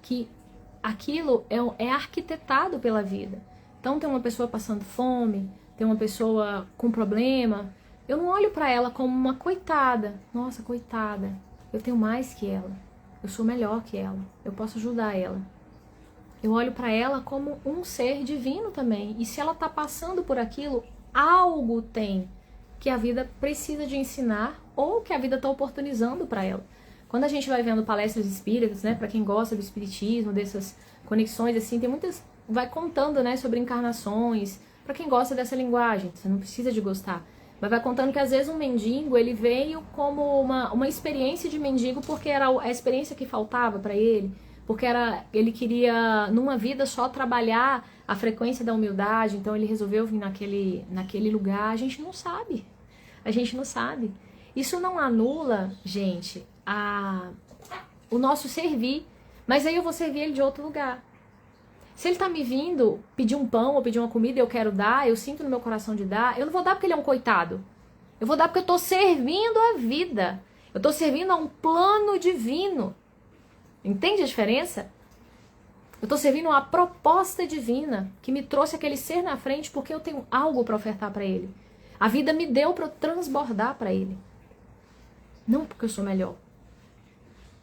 Que aquilo é arquitetado pela vida. Então tem uma pessoa passando fome, tem uma pessoa com problema, eu não olho pra ela como uma coitada. Nossa, coitada. Eu tenho mais que ela. Eu sou melhor que ela. Eu posso ajudar ela. Eu olho pra ela como um ser divino também. E se ela tá passando por aquilo, algo tem que a vida precisa de ensinar ou que a vida tá oportunizando pra ela. Quando a gente vai vendo palestras espíritas, né, pra quem gosta do espiritismo, dessas conexões assim, tem muitas, vai contando, né, sobre encarnações, pra quem gosta dessa linguagem, você não precisa de gostar. Mas vai contando que às vezes um mendigo, ele veio como uma experiência de mendigo porque era a experiência que faltava pra ele, porque ele queria numa vida só trabalhar a frequência da humildade, então ele resolveu vir naquele lugar. A gente não sabe. A gente não sabe. Isso não anula, gente, o nosso servir, mas aí eu vou servir ele de outro lugar. Se ele tá me vindo pedir um pão ou pedir uma comida e eu quero dar, eu sinto no meu coração de dar, eu não vou dar porque ele é um coitado. Eu vou dar porque eu tô servindo a vida. Eu tô servindo a um plano divino. Entende a diferença? Eu tô servindo uma proposta divina que me trouxe aquele ser na frente porque eu tenho algo para ofertar para ele. A vida me deu para eu transbordar para ele. Não porque eu sou melhor.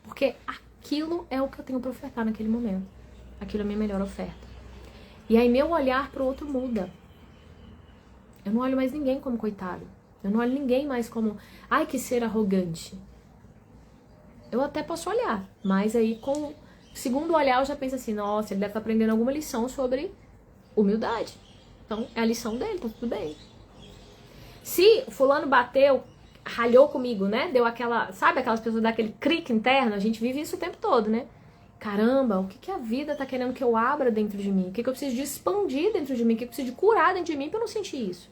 Porque aquilo é o que eu tenho para ofertar naquele momento. Aquilo é a minha melhor oferta. E aí meu olhar pro outro muda. Eu não olho mais ninguém como coitado. Eu não olho ninguém mais como, ai, que ser arrogante. Eu até posso olhar, mas aí com o segundo olhar eu já penso assim, nossa, ele deve estar aprendendo alguma lição sobre humildade. Então é a lição dele, tá tudo bem. Se fulano bateu, ralhou comigo, né? Deu aquela, sabe aquelas pessoas que dão aquele crique interno? A gente vive isso o tempo todo, né? Caramba, o que a vida tá querendo que eu abra dentro de mim? O que eu preciso de expandir dentro de mim? O que eu preciso de curar dentro de mim pra eu não sentir isso?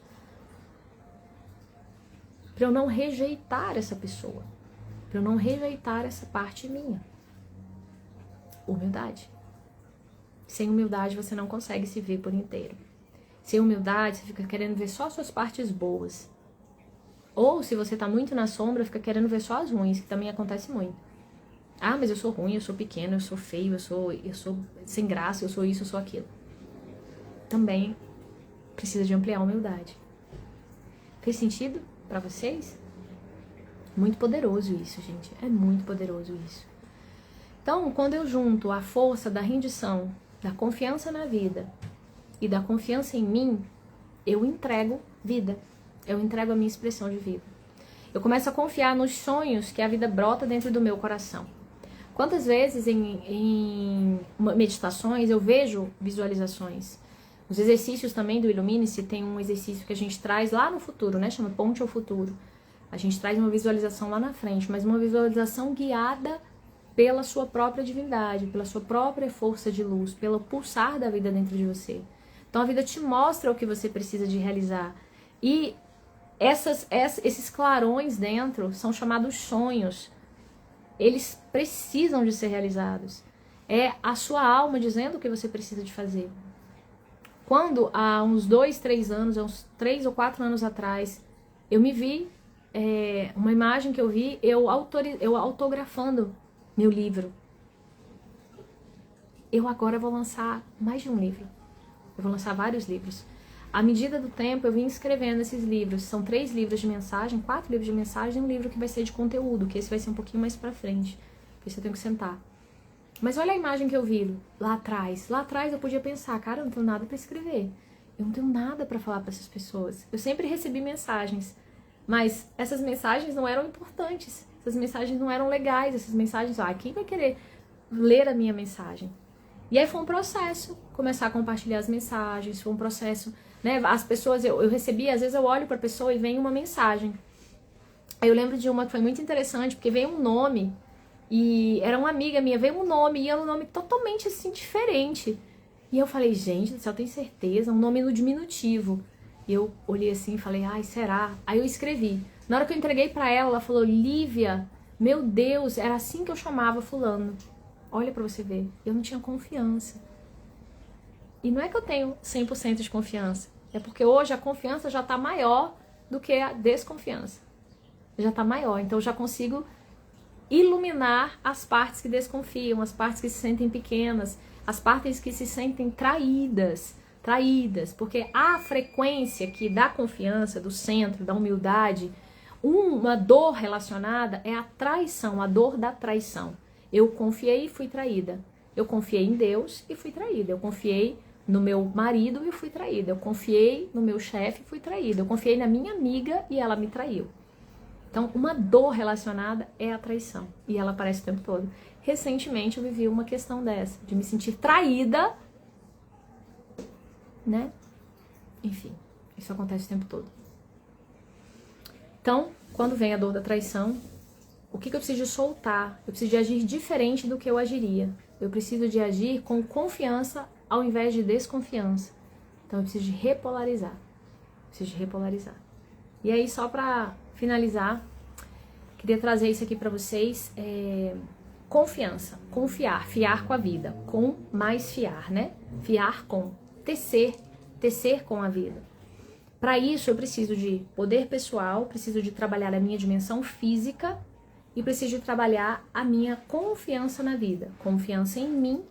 Pra eu não rejeitar essa pessoa. Pra eu não rejeitar essa parte minha. Humildade. Sem humildade você não consegue se ver por inteiro. Sem humildade você fica querendo ver só as suas partes boas. Ou se você tá muito na sombra, fica querendo ver só as ruins, que também acontece muito. Ah, mas eu sou ruim, eu sou pequeno, eu sou feio, eu sou sem graça, eu sou isso, eu sou aquilo. Também precisa de ampliar a humildade. Fez sentido pra vocês? Muito poderoso isso, gente. É muito poderoso isso. Então, quando eu junto a força da rendição, da confiança na vida e da confiança em mim, eu entrego vida. Eu entrego a minha expressão de vida. Eu começo a confiar nos sonhos que a vida brota dentro do meu coração. Quantas vezes em meditações eu vejo visualizações? Os exercícios também do Ilumine-se tem um exercício que a gente traz lá no futuro, né? Chama Ponte ao Futuro. A gente traz uma visualização lá na frente, mas uma visualização guiada pela sua própria divindade, pela sua própria força de luz, pelo pulsar da vida dentro de você. Então a vida te mostra o que você precisa de realizar. E esses clarões dentro são chamados sonhos. Eles precisam de ser realizados. É a sua alma dizendo o que você precisa de fazer. Quando, há uns 2, 3 anos, uns 3 ou 4 anos atrás, eu me vi, uma imagem que eu vi, eu autografando meu livro. Eu agora vou lançar mais de um livro. Eu vou lançar vários livros. À medida do tempo, eu vim escrevendo esses livros. São 3 livros de mensagem, 4 livros de mensagem e um livro que vai ser de conteúdo, que esse vai ser um pouquinho mais pra frente. Por isso eu tenho que sentar. Mas olha a imagem que eu vi lá atrás. Lá atrás eu podia pensar, cara, eu não tenho nada pra escrever. Eu não tenho nada pra falar pra essas pessoas. Eu sempre recebi mensagens, mas essas mensagens não eram importantes. Essas mensagens não eram legais. Essas mensagens, quem vai querer ler a minha mensagem? E aí foi um processo, começar a compartilhar as mensagens, foi um processo, né? As pessoas, eu recebi, às vezes eu olho pra pessoa e vem uma mensagem. Aí eu lembro de uma que foi muito interessante, porque veio um nome, e era uma amiga minha, veio um nome, e era um nome totalmente assim, diferente. E eu falei, gente do céu, tem certeza? Um nome no diminutivo. E eu olhei assim e falei, ai, será? Aí eu escrevi. Na hora que eu entreguei pra ela, ela falou, Lívia, meu Deus, era assim que eu chamava fulano. Olha pra você ver, eu não tinha confiança. E não é que eu tenho 100% de confiança. É porque hoje a confiança já tá maior do que a desconfiança. Já tá maior, então eu já consigo iluminar as partes que desconfiam, as partes que se sentem pequenas, as partes que se sentem traídas, porque a frequência aqui da confiança, do centro, da humildade, uma dor relacionada é a traição, a dor da traição. Eu confiei e fui traída. Eu confiei em Deus e fui traída. Eu confiei no meu marido e fui traída. Eu confiei no meu chefe e fui traída. Eu confiei na minha amiga e ela me traiu. Então, uma dor relacionada é a traição. E ela aparece o tempo todo. Recentemente eu vivi uma questão dessa, de me sentir traída, né? Enfim, isso acontece o tempo todo. Então, quando vem a dor da traição, o que eu preciso de soltar? Eu preciso de agir diferente do que eu agiria. Eu preciso de agir com confiança ao invés de desconfiança. Então eu preciso de repolarizar. E aí, só pra finalizar, queria trazer isso aqui pra vocês. Confiança, confiar, fiar com a vida. Com mais fiar, né? Fiar com, tecer com a vida. Para isso eu preciso de poder pessoal, preciso de trabalhar a minha dimensão física e preciso de trabalhar a minha confiança na vida. Confiança em mim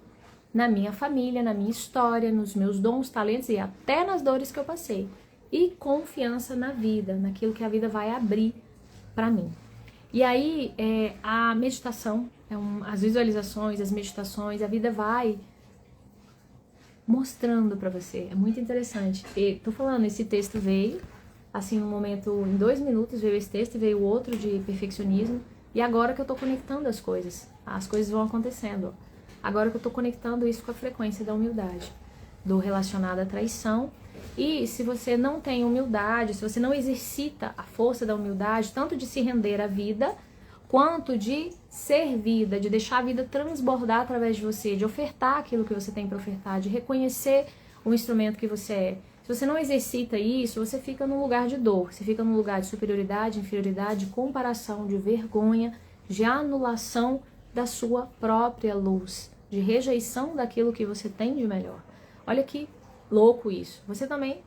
na minha família, na minha história, nos meus dons, talentos e até nas dores que eu passei. E confiança na vida, naquilo que a vida vai abrir para mim. E aí, a meditação, as visualizações, as meditações, a vida vai mostrando para você. É muito interessante. E tô falando, esse texto veio, assim, no momento, em 2 minutos veio esse texto, veio o outro de perfeccionismo. E agora que eu tô conectando as coisas vão acontecendo. Agora que eu tô conectando isso com a frequência da humildade, do relacionado à traição. E se você não tem humildade, se você não exercita a força da humildade, tanto de se render à vida, quanto de ser vida, de deixar a vida transbordar através de você, de ofertar aquilo que você tem para ofertar, de reconhecer o instrumento que você é. Se você não exercita isso, você fica num lugar de dor, você fica num lugar de superioridade, inferioridade, de comparação, de vergonha, de anulação da sua própria luz, de rejeição daquilo que você tem de melhor. Olha que louco isso. Você também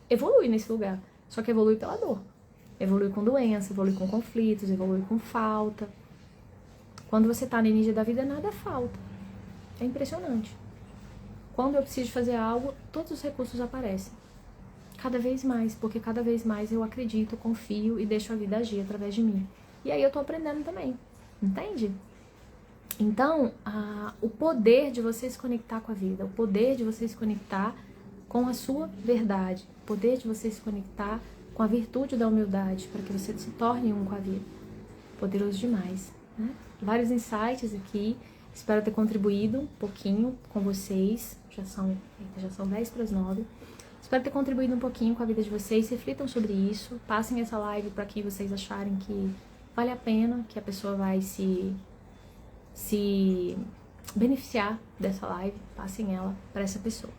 evolui nesse lugar, só que evolui pela dor. Evolui com doença, evolui com conflitos, evolui com falta. Quando você tá na energia da vida, nada falta. É impressionante. Quando eu preciso fazer algo, todos os recursos aparecem. Cada vez mais, porque cada vez mais eu acredito, confio e deixo a vida agir através de mim. E aí eu tô aprendendo também, entende? Então, o poder de você se conectar com a vida, o poder de você se conectar com a sua verdade, o poder de você se conectar com a virtude da humildade, para que você se torne um com a vida. Poderoso demais, né? Vários insights aqui, espero ter contribuído um pouquinho com vocês, já são 10 para as 9. Espero ter contribuído um pouquinho com a vida de vocês, reflitam sobre isso, passem essa live para quem vocês acharem que vale a pena, que a pessoa vai se beneficiar dessa live, passem ela para essa pessoa.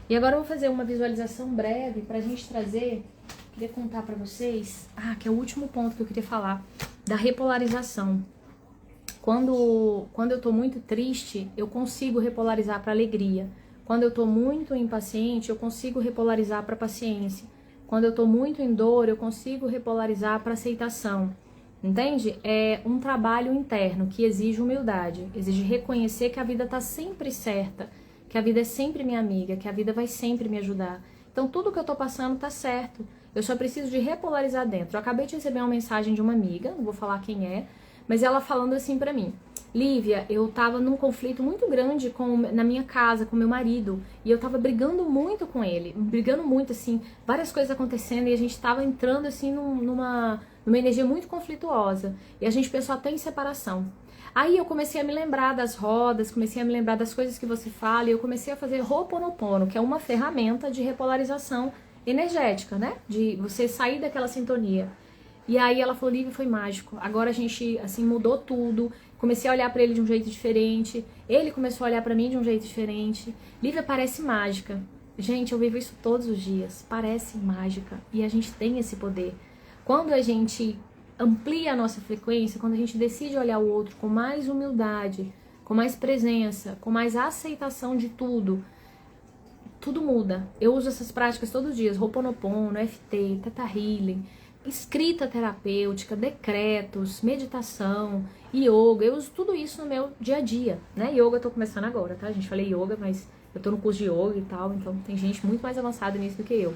E agora eu vou fazer uma visualização breve para a gente trazer, queria contar para vocês, que é o último ponto que eu queria falar, da repolarização. Quando eu tô muito triste, eu consigo repolarizar para alegria. Quando eu tô muito impaciente, eu consigo repolarizar para paciência. Quando eu tô muito em dor, eu consigo repolarizar para aceitação. Entende? É um trabalho interno que exige humildade, exige reconhecer que a vida tá sempre certa, que a vida é sempre minha amiga, que a vida vai sempre me ajudar. Então tudo que eu tô passando tá certo. Eu só preciso de repolarizar dentro. Eu acabei de receber uma mensagem de uma amiga, não vou falar quem é, mas ela falando assim pra mim: Lívia, eu tava num conflito muito grande na minha casa, com meu marido, e eu tava brigando muito com ele, brigando muito, assim, várias coisas acontecendo, e a gente tava entrando, assim, numa energia muito conflituosa, e a gente pensou até em separação. Aí eu comecei a me lembrar das rodas, comecei a me lembrar das coisas que você fala, e eu comecei a fazer Ho'oponopono, que é uma ferramenta de repolarização energética, né? De você sair daquela sintonia. E aí ela falou: Lívia, foi mágico. Agora a gente, assim, mudou tudo. Comecei a olhar pra ele de um jeito diferente. Ele começou a olhar pra mim de um jeito diferente. Lívia, parece mágica. Gente, eu vivo isso todos os dias. Parece mágica. E a gente tem esse poder. Quando a gente amplia a nossa frequência, quando a gente decide olhar o outro com mais humildade, com mais presença, com mais aceitação de tudo, tudo muda. Eu uso essas práticas todos os dias. Ho'oponopono, EFT, Theta Healing, escrita terapêutica, decretos, meditação, yoga. Eu uso tudo isso no meu dia a dia, né? Yoga eu tô começando agora, tá? A gente falei yoga, mas eu tô no curso de yoga e tal, então tem gente muito mais avançada nisso do que eu.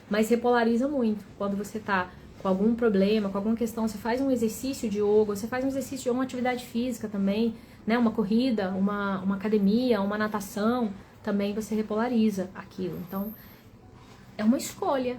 Mas repolariza muito. Quando você tá com algum problema, com alguma questão, você faz um exercício de yoga, você faz um exercício de uma atividade física também, né? Uma corrida, uma academia, uma natação, também você repolariza aquilo. Então, é uma escolha.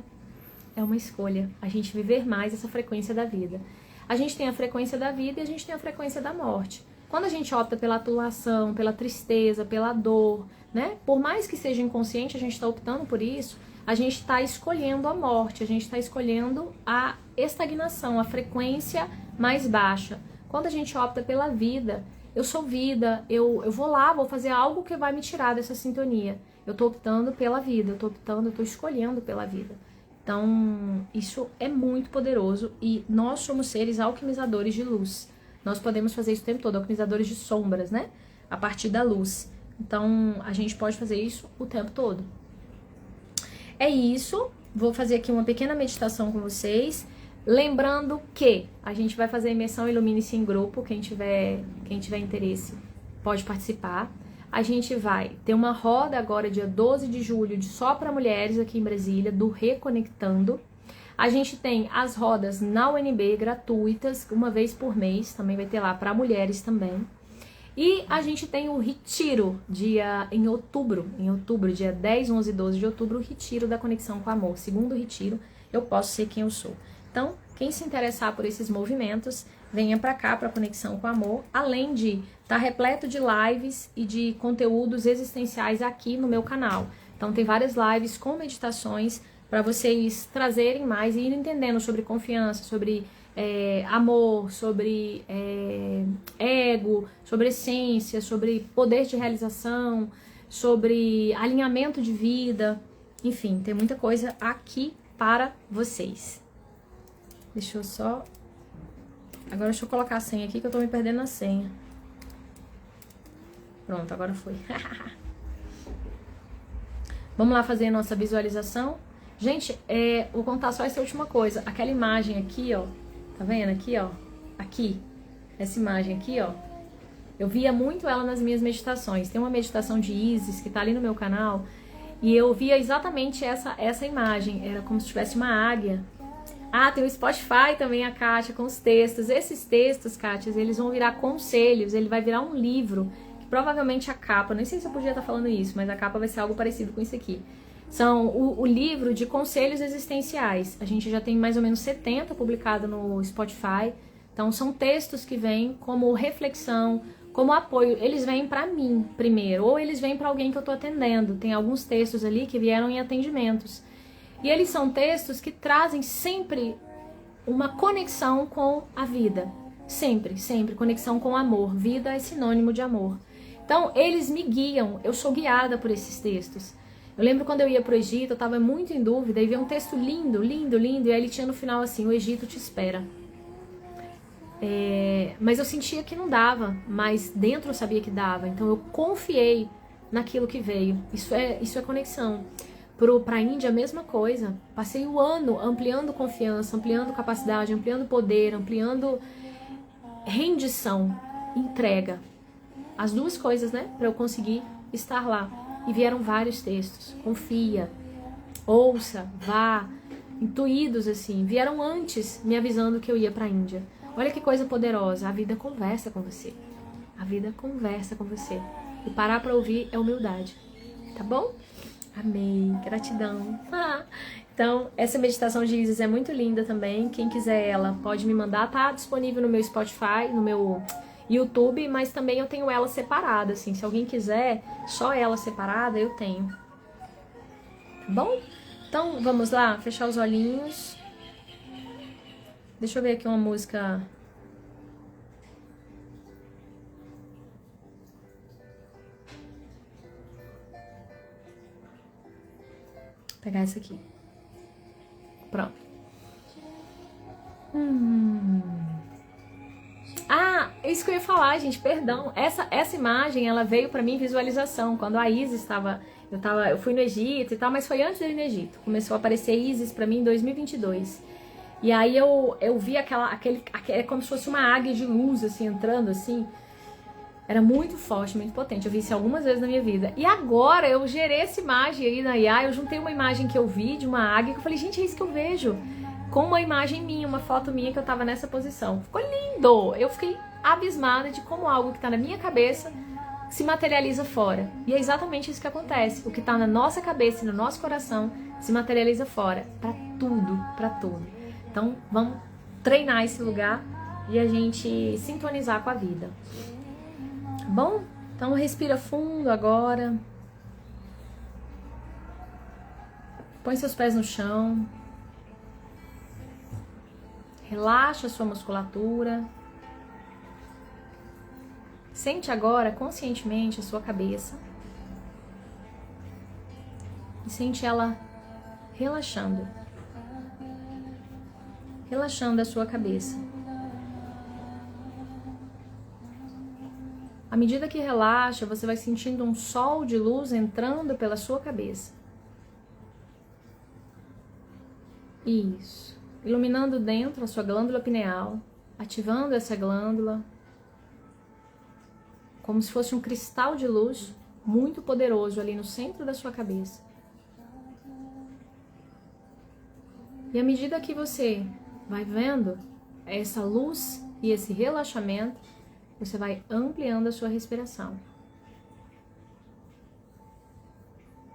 É uma escolha, a gente viver mais essa frequência da vida. A gente tem a frequência da vida e a gente tem a frequência da morte. Quando a gente opta pela atulação, pela tristeza, pela dor, né? Por mais que seja inconsciente, a gente está optando por isso, a gente está escolhendo a morte, a gente está escolhendo a estagnação, a frequência mais baixa. Quando a gente opta pela vida, eu sou vida, eu vou lá, vou fazer algo que vai me tirar dessa sintonia. Eu estou optando pela vida, eu estou escolhendo pela vida. Então, isso é muito poderoso e nós somos seres alquimizadores de luz. Nós podemos fazer isso o tempo todo, alquimizadores de sombras, né? A partir da luz. Então, a gente pode fazer isso o tempo todo. É isso. Vou fazer aqui uma pequena meditação com vocês. Lembrando que a gente vai fazer a imersão Ilumine-se em grupo. Quem tiver interesse pode participar. A gente vai ter uma roda agora, dia 12 de julho, só para mulheres aqui em Brasília, do Reconectando. A gente tem as rodas na UNB gratuitas, uma vez por mês, também vai ter lá para mulheres também. E a gente tem o retiro em outubro, dia 10, 11 e 12 de outubro, o retiro da Conexão com Amor. Segundo retiro, eu posso ser quem eu sou. Então, quem se interessar por esses movimentos, venha para cá, para Conexão com Amor, além de estar repleto de lives e de conteúdos existenciais aqui no meu canal. Então, tem várias lives com meditações para vocês trazerem mais e ir entendendo sobre confiança, sobre amor, sobre ego, sobre essência, sobre poder de realização, sobre alinhamento de vida. Enfim, tem muita coisa aqui para vocês. Deixa eu só... Agora deixa eu colocar a senha aqui que eu tô me perdendo na senha. Pronto, agora foi. Vamos lá fazer a nossa visualização. Gente, vou contar só essa última coisa. Aquela imagem aqui, ó. Tá vendo aqui, ó? Aqui. Essa imagem aqui, ó. Eu via muito ela nas minhas meditações. Tem uma meditação de Isis que tá ali no meu canal. E eu via exatamente essa imagem. Era como se tivesse uma águia. Ah, tem o Spotify também, a Kátia, com os textos. Esses textos, Kátia, eles vão virar conselhos. Ele vai virar um livro. Que provavelmente a capa... Nem sei se eu podia estar falando isso, mas a capa vai ser algo parecido com isso aqui. São o livro de conselhos existenciais. A gente já tem mais ou menos 70 publicado no Spotify. Então, são textos que vêm como reflexão, como apoio. Eles vêm para mim primeiro, ou eles vêm para alguém que eu estou atendendo. Tem alguns textos ali que vieram em atendimentos. E eles são textos que trazem sempre uma conexão com a vida. Sempre, sempre. Conexão com o amor. Vida é sinônimo de amor. Então, eles me guiam. Eu sou guiada por esses textos. Eu lembro quando eu ia pro Egito, eu tava muito em dúvida, e veio um texto lindo, lindo, lindo, e aí ele tinha no final assim, o Egito te espera. Mas eu sentia que não dava, mas dentro eu sabia que dava, então eu confiei naquilo que veio. Isso é conexão. Pra Índia, a mesma coisa. Passei o ano ampliando confiança, ampliando capacidade, ampliando poder, ampliando rendição, entrega. As duas coisas, né, pra eu conseguir estar lá. E vieram vários textos. Confia, ouça, vá, intuídos assim. Vieram antes me avisando que eu ia para a Índia. Olha que coisa poderosa. A vida conversa com você. A vida conversa com você. E parar para ouvir é humildade. Tá bom? Amei. Gratidão. Então, essa meditação de Isis é muito linda também. Quem quiser ela pode me mandar. Tá disponível no meu Spotify, no meu YouTube, mas também eu tenho ela separada, assim, se alguém quiser só ela separada, eu tenho. Tá bom? Então, vamos lá, fechar os olhinhos. Deixa eu ver aqui uma música. Vou pegar essa aqui. Pronto. Ah, isso que eu ia falar, gente, perdão. Essa imagem, ela veio pra mim visualização. Quando a Isis eu fui no Egito e tal, mas foi antes de eu ir no Egito. Começou a aparecer Isis pra mim em 2022. E aí eu vi é como se fosse uma águia de luz, assim, entrando, assim. Era muito forte, muito potente. Eu vi isso algumas vezes na minha vida. E agora eu gerei essa imagem aí na IA, eu juntei uma imagem que eu vi de uma águia, que eu falei, gente, é isso que eu vejo. Com uma imagem minha, uma foto minha que eu tava nessa posição. Ficou lindo! Eu fiquei abismada de como algo que tá na minha cabeça se materializa fora. E é exatamente isso que acontece. O que tá na nossa cabeça e no nosso coração se materializa fora. Pra tudo, pra tudo. Então, vamos treinar esse lugar e a gente sintonizar com a vida. Tá bom? Então, respira fundo agora. Põe seus pés no chão. Relaxa a sua musculatura. Sente agora conscientemente a sua cabeça. E sente ela relaxando. Relaxando a sua cabeça. À medida que relaxa, você vai sentindo um sol de luz entrando pela sua cabeça. Isso. Iluminando dentro a sua glândula pineal, ativando essa glândula, como se fosse um cristal de luz muito poderoso ali no centro da sua cabeça. E à medida que você vai vendo essa luz e esse relaxamento, você vai ampliando a sua respiração.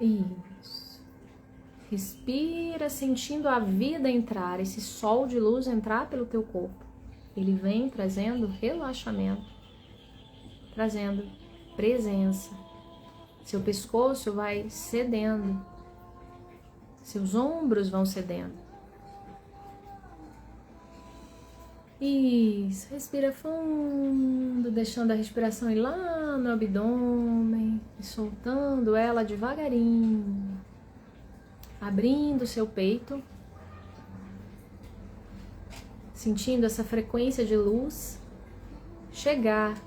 Isso. Respira sentindo a vida entrar, esse sol de luz entrar pelo teu corpo. Ele vem trazendo relaxamento, trazendo presença. Seu pescoço vai cedendo, seus ombros vão cedendo. Isso, respira fundo, deixando a respiração ir lá no abdômen e soltando ela devagarinho, abrindo seu peito, sentindo essa frequência de luz chegar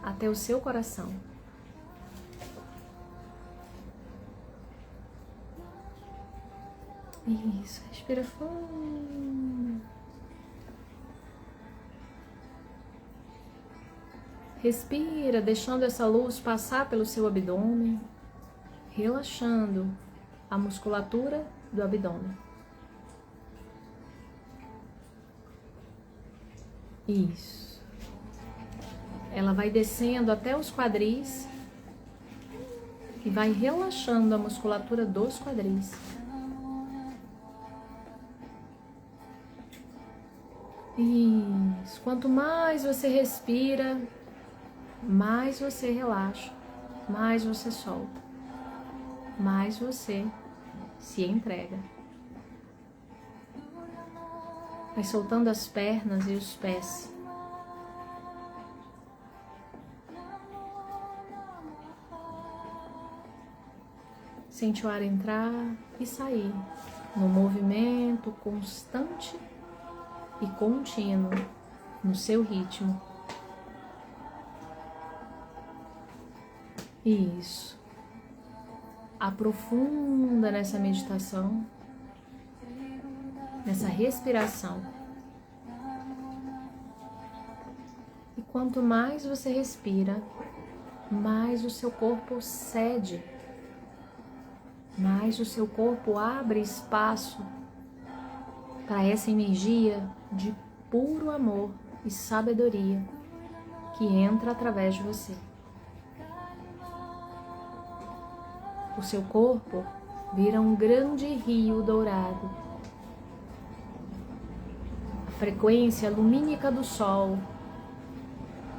até o seu coração. Isso, respira fundo. Respira, deixando essa luz passar pelo seu abdômen, relaxando a musculatura do abdômen. Isso. Ela vai descendo até os quadris e vai relaxando a musculatura dos quadris. Isso. Quanto mais você respira, mais você relaxa, mais você solta, mais você se entrega. Vai soltando as pernas e os pés. Sente o ar entrar e sair no movimento constante e contínuo, no seu ritmo. Isso. Aprofunda nessa meditação, nessa respiração. E quanto mais você respira, mais o seu corpo cede, mais o seu corpo abre espaço para essa energia de puro amor e sabedoria que entra através de você. O seu corpo vira um grande rio dourado. A frequência lumínica do sol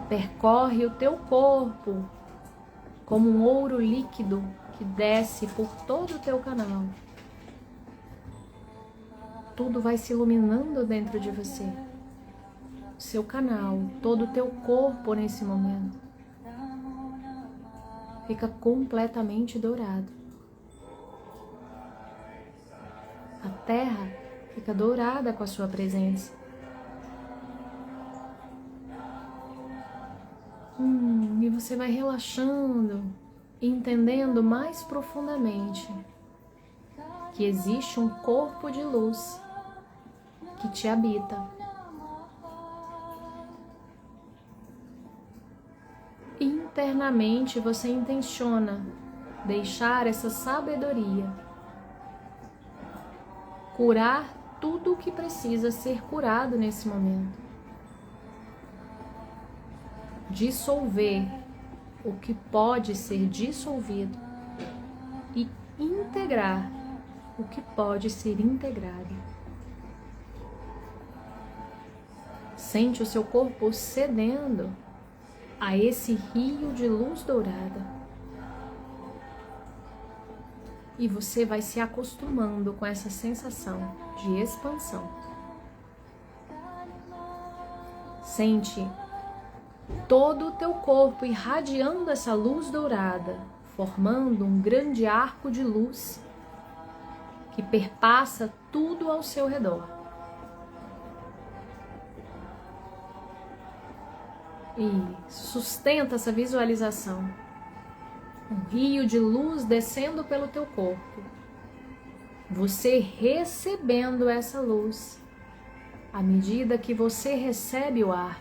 percorre o teu corpo como um ouro líquido que desce por todo o teu canal. Tudo vai se iluminando dentro de você. Seu canal, todo o teu corpo nesse momento fica completamente dourado. A terra fica dourada com a sua presença. E você vai relaxando, entendendo mais profundamente que existe um corpo de luz que te habita. Internamente você intenciona deixar essa sabedoria curar tudo o que precisa ser curado nesse momento. Dissolver o que pode ser dissolvido e integrar o que pode ser integrado. Sente o seu corpo cedendo a esse rio de luz dourada. E você vai se acostumando com essa sensação de expansão. Sente todo o teu corpo irradiando essa luz dourada, formando um grande arco de luz que perpassa tudo ao seu redor. E sustenta essa visualização. Um rio de luz descendo pelo teu corpo. Você recebendo essa luz à medida que você recebe o ar.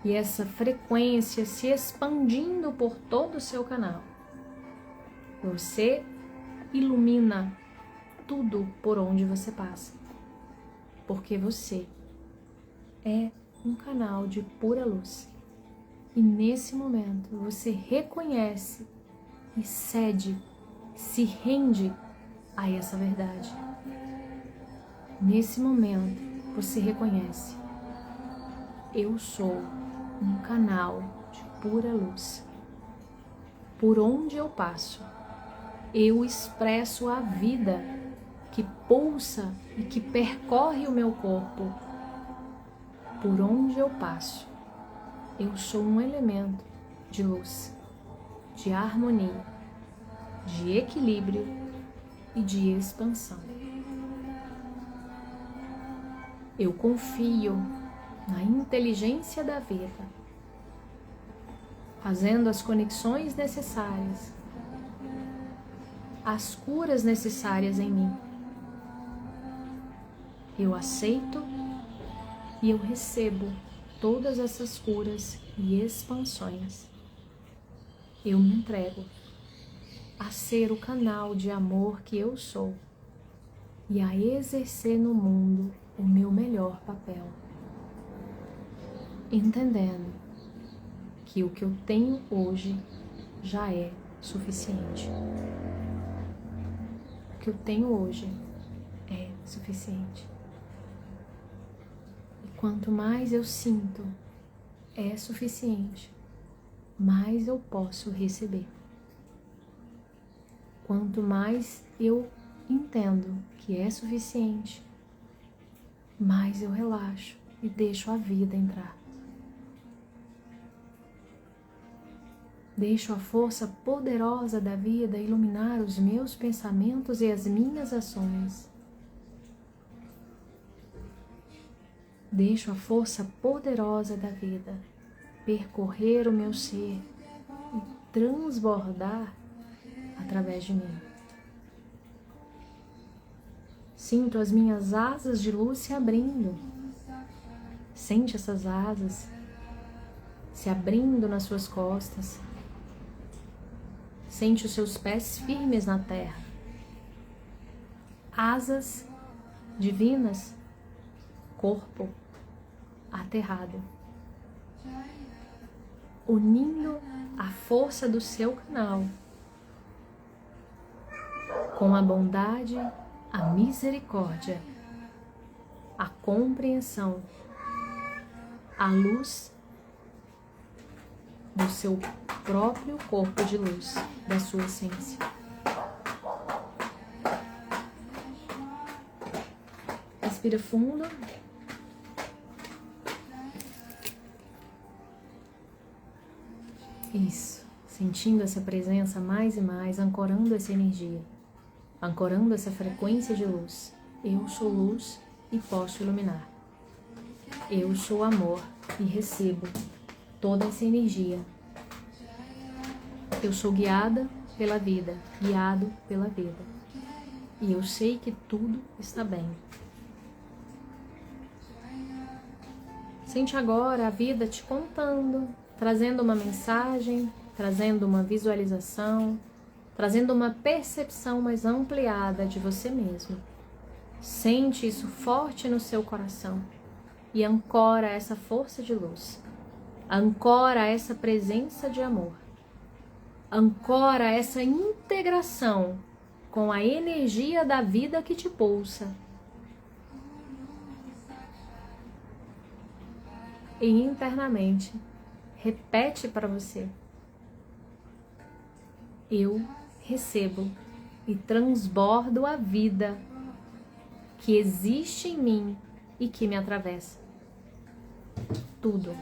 e essa frequência se expandindo por todo o seu canal. Você ilumina tudo por onde você passa, porque você é um canal de pura luz. E nesse momento você reconhece e cede, se rende a essa verdade. Nesse momento você reconhece: eu sou um canal de pura luz. Por onde eu passo, eu expresso a vida que pulsa e que percorre o meu corpo. Por onde eu passo, eu sou um elemento de luz, de harmonia, de equilíbrio e de expansão. Eu confio na inteligência da vida, fazendo as conexões necessárias, as curas necessárias em mim. Eu aceito e eu recebo todas essas curas e expansões. Eu me entrego a ser o canal de amor que eu sou e a exercer no mundo o meu melhor papel, entendendo que o que eu tenho hoje já é suficiente. O que eu tenho hoje é suficiente. E quanto mais eu sinto é suficiente, mais eu posso receber. Quanto mais eu entendo que é suficiente, mais eu relaxo e deixo a vida entrar. Deixo a força poderosa da vida iluminar os meus pensamentos e as minhas ações. Deixo a força poderosa da vida percorrer o meu ser e transbordar através de mim. Sinto as minhas asas de luz se abrindo. Sente essas asas se abrindo nas suas costas. Sente os seus pés firmes na terra. Asas divinas, corpo aterrado, unindo a força do seu canal com a bondade, a misericórdia, a compreensão, a luz do seu próprio corpo de luz, da sua essência. Respira fundo. Isso, sentindo essa presença mais e mais, ancorando essa energia, ancorando essa frequência de luz. Eu sou luz e posso iluminar. Eu sou amor e recebo toda essa energia. Eu sou guiada pela vida, guiado pela vida. E eu sei que tudo está bem. Sente agora a vida te contando, trazendo uma mensagem, trazendo uma visualização, trazendo uma percepção mais ampliada de você mesmo. Sente isso forte no seu coração e ancora essa força de luz, ancora essa presença de amor, ancora essa integração com a energia da vida que te pulsa. E internamente, repete para você: eu recebo e transbordo a vida que existe em mim e que me atravessa. Tudo,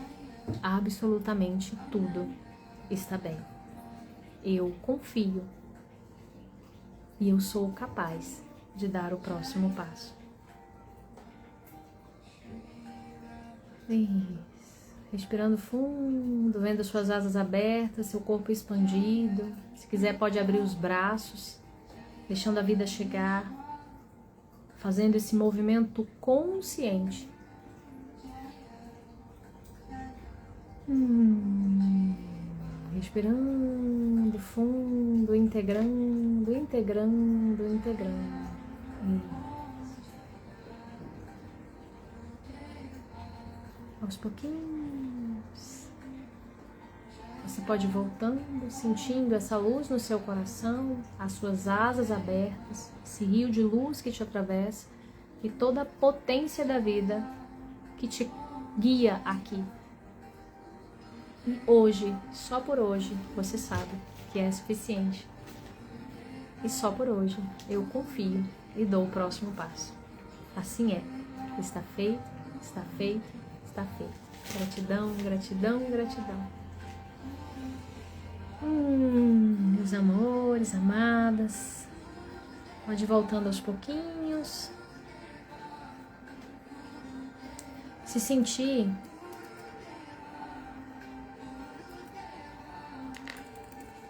absolutamente tudo, está bem. Eu confio e eu sou capaz de dar o próximo passo. Isso. Respirando fundo, vendo suas asas abertas, seu corpo expandido. Se quiser, pode abrir os braços, deixando a vida chegar, fazendo esse movimento consciente. Respirando fundo, integrando, integrando, integrando. Aos pouquinhos. Você pode ir voltando, sentindo essa luz no seu coração, as suas asas abertas, esse rio de luz que te atravessa e toda a potência da vida que te guia aqui. E hoje, só por hoje, você sabe que é suficiente. E só por hoje eu confio e dou o próximo passo. Assim é. Está feito, está feito, está feito. Gratidão, gratidão, gratidão. Meus amores, amadas. Pode ir voltando aos pouquinhos. Se sentir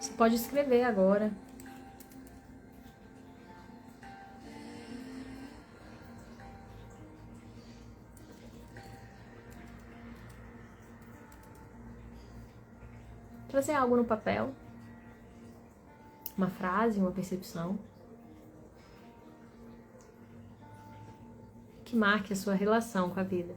você pode escrever agora. Trazer algo no papel. Uma frase, uma percepção. Que marque a sua relação com a vida.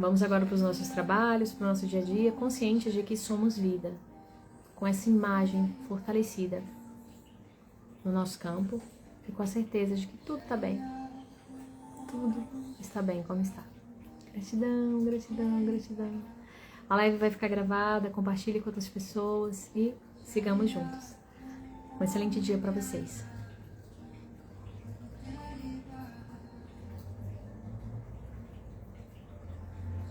Vamos agora para os nossos trabalhos, para o nosso dia a dia, conscientes de que somos vida, com essa imagem fortalecida no nosso campo e com a certeza de que tudo está bem. Tudo está bem como está. Gratidão, gratidão, gratidão. A live vai ficar gravada, compartilhe com outras pessoas e sigamos juntos. Um excelente dia para vocês.